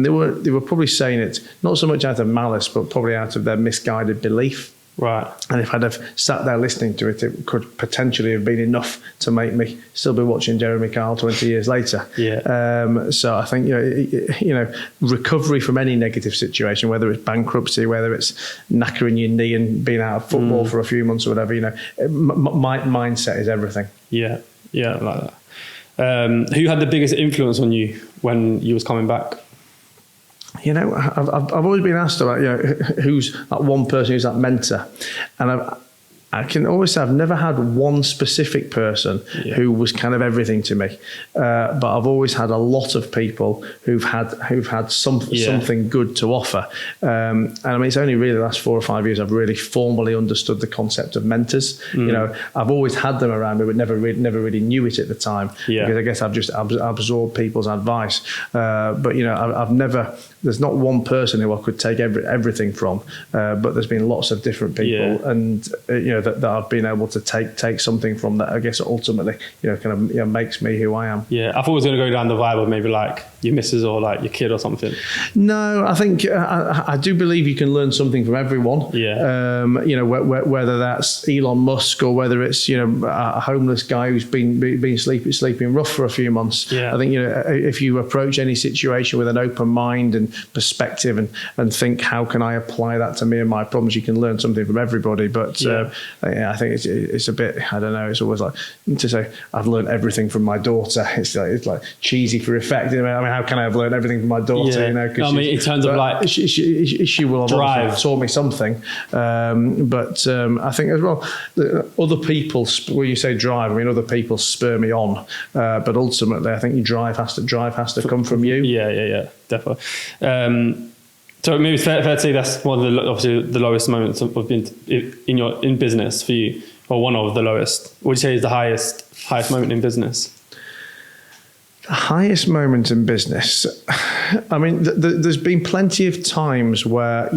were probably saying it not so much out of malice, but probably out of their misguided belief. Right. And if I'd have sat there listening to it, it could potentially have been enough to make me still be watching Jeremy Kyle 20 years later. Yeah. So I think recovery from any negative situation, whether it's bankruptcy, whether it's knackering your knee and being out of football for a few months or whatever, my mindset is everything. Yeah, I like that. Who had the biggest influence on you when you was coming back? I've always been asked about who's that one person, who's that mentor, and I can always say I've never had one specific person who was kind of everything to me, but I've always had a lot of people who've had something good to offer, and I mean it's only really the last 4 or 5 years I've really formally understood the concept of mentors. I've always had them around me, but never really knew it at the time, because I guess I've just absorbed people's advice. But I've never. There's not one person who I could take everything from, but there's been lots of different people, and that I've been able to take something from that. I guess ultimately, makes me who I am. Yeah, I thought it was going to go down the vibe of maybe like your missus or like your kid or something. No, I think I do believe you can learn something from everyone. Yeah. Whether that's Elon Musk or whether it's a homeless guy who's been sleeping rough for a few months. Yeah. I think if you approach any situation with an open mind and perspective and think, how can I apply that to me and my problems, you can learn something from everybody. But I think it's a bit, I don't know, it's always like to say I've learned everything from my daughter. It's like cheesy for effect. I mean, how can I have learned everything from my daughter? Yeah. In terms of like she will have drive, taught me something. But I think as well, other people, when you say drive, I mean other people spur me on. But ultimately, I think your drive has to come from you. Yeah, definitely. So maybe it's fair to say that's one of obviously the lowest moments of in business for you, or one of the lowest. What would you say is the highest moment in business? The highest moment in business. I mean, there's been plenty of times where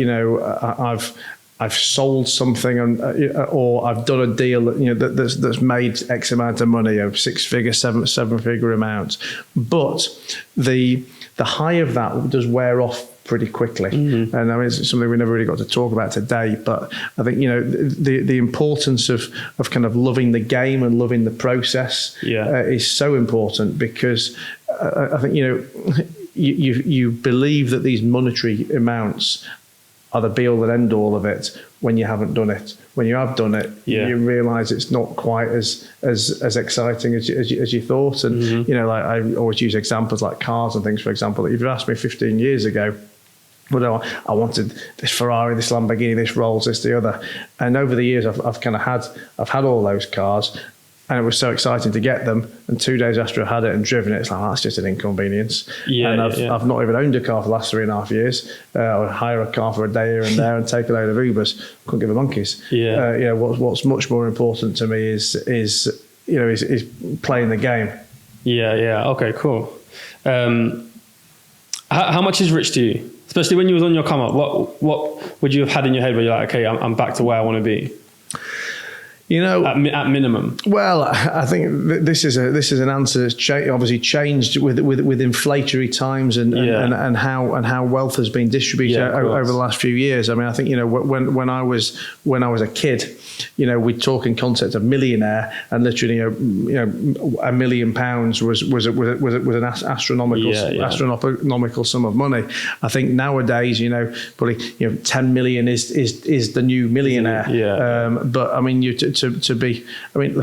I've sold something or I've done a deal that's made X amount of money, a six-figure, seven-figure amount. But the high of that does wear off pretty quickly. Mm-hmm. And I mean, it's something we never really got to talk about today, but I think, the importance of kind of loving the game and loving the process is so important, because I think, you believe that these monetary amounts are the be all and end all of it when you haven't done it. When you have done it, you realise it's not quite as exciting as you thought. And, like I always use examples like cars and things, for example. If you'd asked me 15 years ago, well, I wanted this Ferrari, this Lamborghini, this Rolls, this, the other. And over the years, I've had all those cars, and it was so exciting to get them. And 2 days after I had it and driven it, it's like, that's just an inconvenience. And I've not even owned a car for the last 3.5 years. I would hire a car for a day here and there and take a load of Ubers. Couldn't give a monkeys. What's much more important to me is playing the game. Okay, cool. How much is rich to you? Especially when you was on your come up, what would you have had in your head where you're like, okay, I'm back to where I want to be? At minimum. Well, I think this is an answer that's obviously changed with inflationary times and how wealth has been distributed over the last few years. I mean, I think when I was a kid, we'd talk in concept of millionaire, and literally £1 million was an astronomical sum of money. I think nowadays probably 10 million is the new millionaire. But I mean look,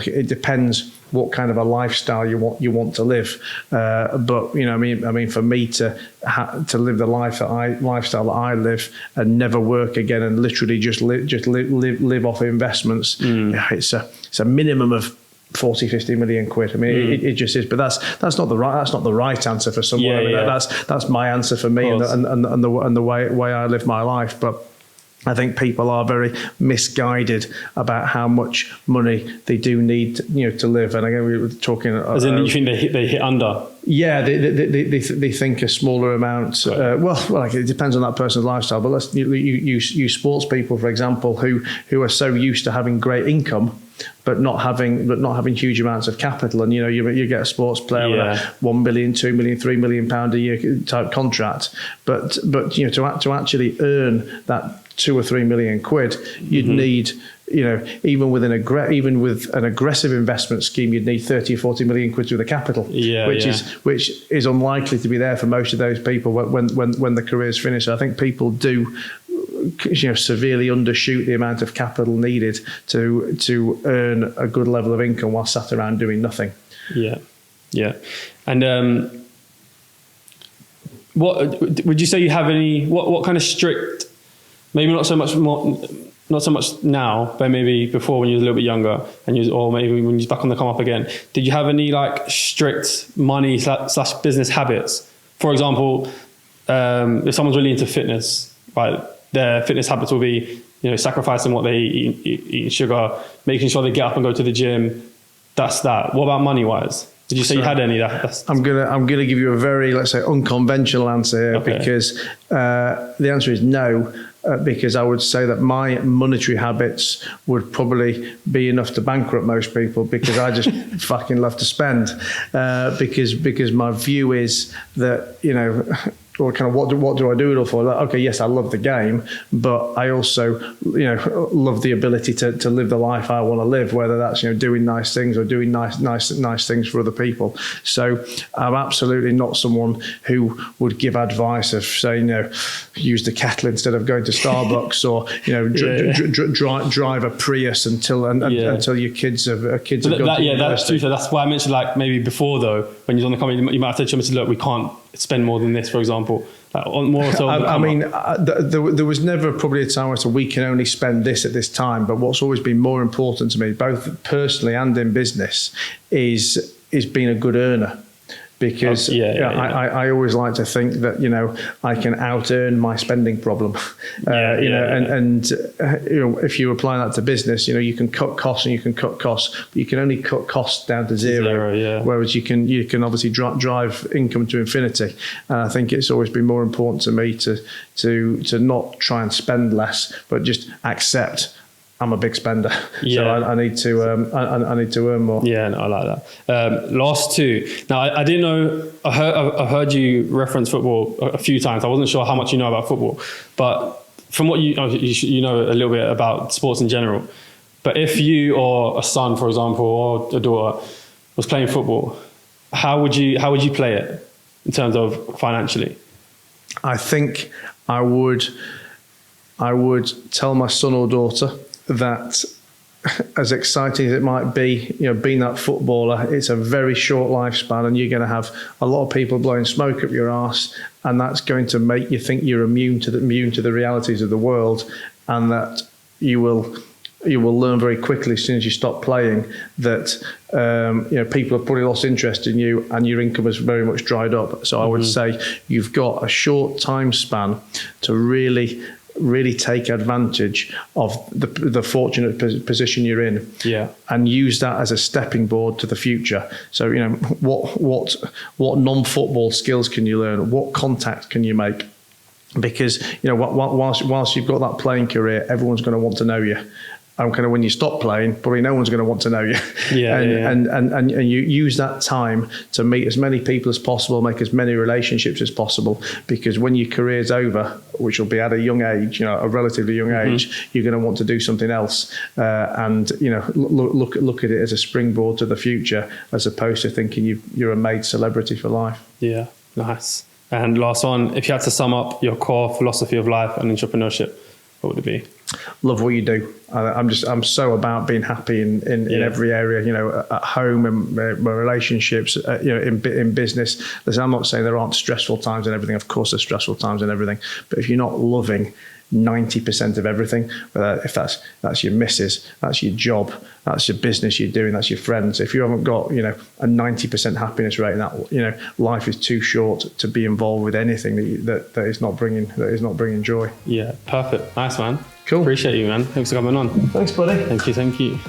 it depends what kind of a lifestyle you want to live. But for me to live the lifestyle that I live and never work again and literally just live off investments, it's a minimum of 40-50 million quid. I mean, it just is. But that's not the right answer for someone. That's my answer for me and the way I live my life. But I think people are very misguided about how much money they do need, to live. And again, we were talking. As in, you think they hit under? Yeah, they think a smaller amount. Right. It depends on that person's lifestyle. But let's you sports people, for example, who are so used to having great income, but not having huge amounts of capital. And you get a sports player with a 1 million, 2 million, 3 million pound a year type contract, but to actually earn that 2 or 3 million quid, you'd need, even with an aggressive investment scheme, you'd need 30 or 40 million quid with the capital, which is unlikely to be there for most of those people when the career's finished. I think people do severely undershoot the amount of capital needed to earn a good level of income while sat around doing nothing. And what would you say you have any what kind of strict, maybe not so much now, but maybe before when you were a little bit younger or maybe when you're back on the come up again, did you have any like strict money / business habits? For example, if someone's really into fitness, right, their fitness habits will be, sacrificing what they eat sugar, making sure they get up and go to the gym. That's that. What about money wise? Did you say you had any? I'm gonna give you a very, let's say, unconventional answer here, because the answer is no. because I would say that my monetary habits would probably be enough to bankrupt most people, because I just fucking love to spend, because my view is that, you know, or kind of what do I do it all for? Like, okay, yes, I love the game, but I also, you know, love the ability to live the life I want to live, whether that's, you know, doing nice things or doing nice things for other people. So I'm absolutely not someone who would give advice of saying, you know, use the kettle instead of going to Starbucks, or, you know, drive a Prius until your kids have gone to university. That's true. So that's why I mentioned, like, maybe before though, when you're on the company, you might have to look, we can't spend more than this, for example. More so there was never probably a time where I said we can only spend this at this time. But what's always been more important to me, both personally and in business, is being a good earner. Because I always like to think that, you know, I can out earn my spending problem. You know, if you apply that to business, you know, you can cut costs, but you can only cut costs down to zero. Whereas you can obviously drive income to infinity. And I think it's always been more important to me to not try and spend less, but just accept I'm a big spender, so I need to earn more. Yeah, no, I like that. Last two. Now, I didn't know. I heard you reference football a few times. I wasn't sure how much you know about football, but from what you know a little bit about sports in general. But if you or a son, for example, or a daughter was playing football, how would you play it in terms of financially? I think I would tell my son or daughter that, as exciting as it might be, you know, being that footballer, it's a very short lifespan, and you're going to have a lot of people blowing smoke up your arse, and that's going to make you think you're immune to the realities of the world, and that you will learn very quickly as soon as you stop playing that you know, people have probably lost interest in you, and your income has very much dried up. So I would say you've got a short time span to really take advantage of the fortunate position you're in, and use that as a stepping board to the future. So, you know, what non-football skills can you learn? What contacts can you make? Because, you know, whilst you've got that playing career, everyone's going to want to know you. And kind of when you stop playing, probably no one's going to want to know you. And you use that time to meet as many people as possible, make as many relationships as possible, because when your career's over, which will be at a young age, you know, a relatively young age, you're going to want to do something else, and, you know, look at it as a springboard to the future, as opposed to thinking you're a made celebrity for life. Yeah, nice. And last one, if you had to sum up your core philosophy of life and entrepreneurship, what would it be? Love what you do. I'm so about being happy in every area, you know, at home and my relationships, you know, in business. Listen, I'm not saying there aren't stressful times and everything. Of course, there's stressful times and everything. But if you're not loving 90% of everything, if that's your missus, that's your job, that's your business you're doing, that's your friends. If you haven't got, you know, a 90% happiness rate, that, you know, life is too short to be involved with anything that is not bringing joy. Yeah, perfect. Nice, man. Cool. Appreciate you, man. Thanks for coming on. Thanks, buddy. Thank you.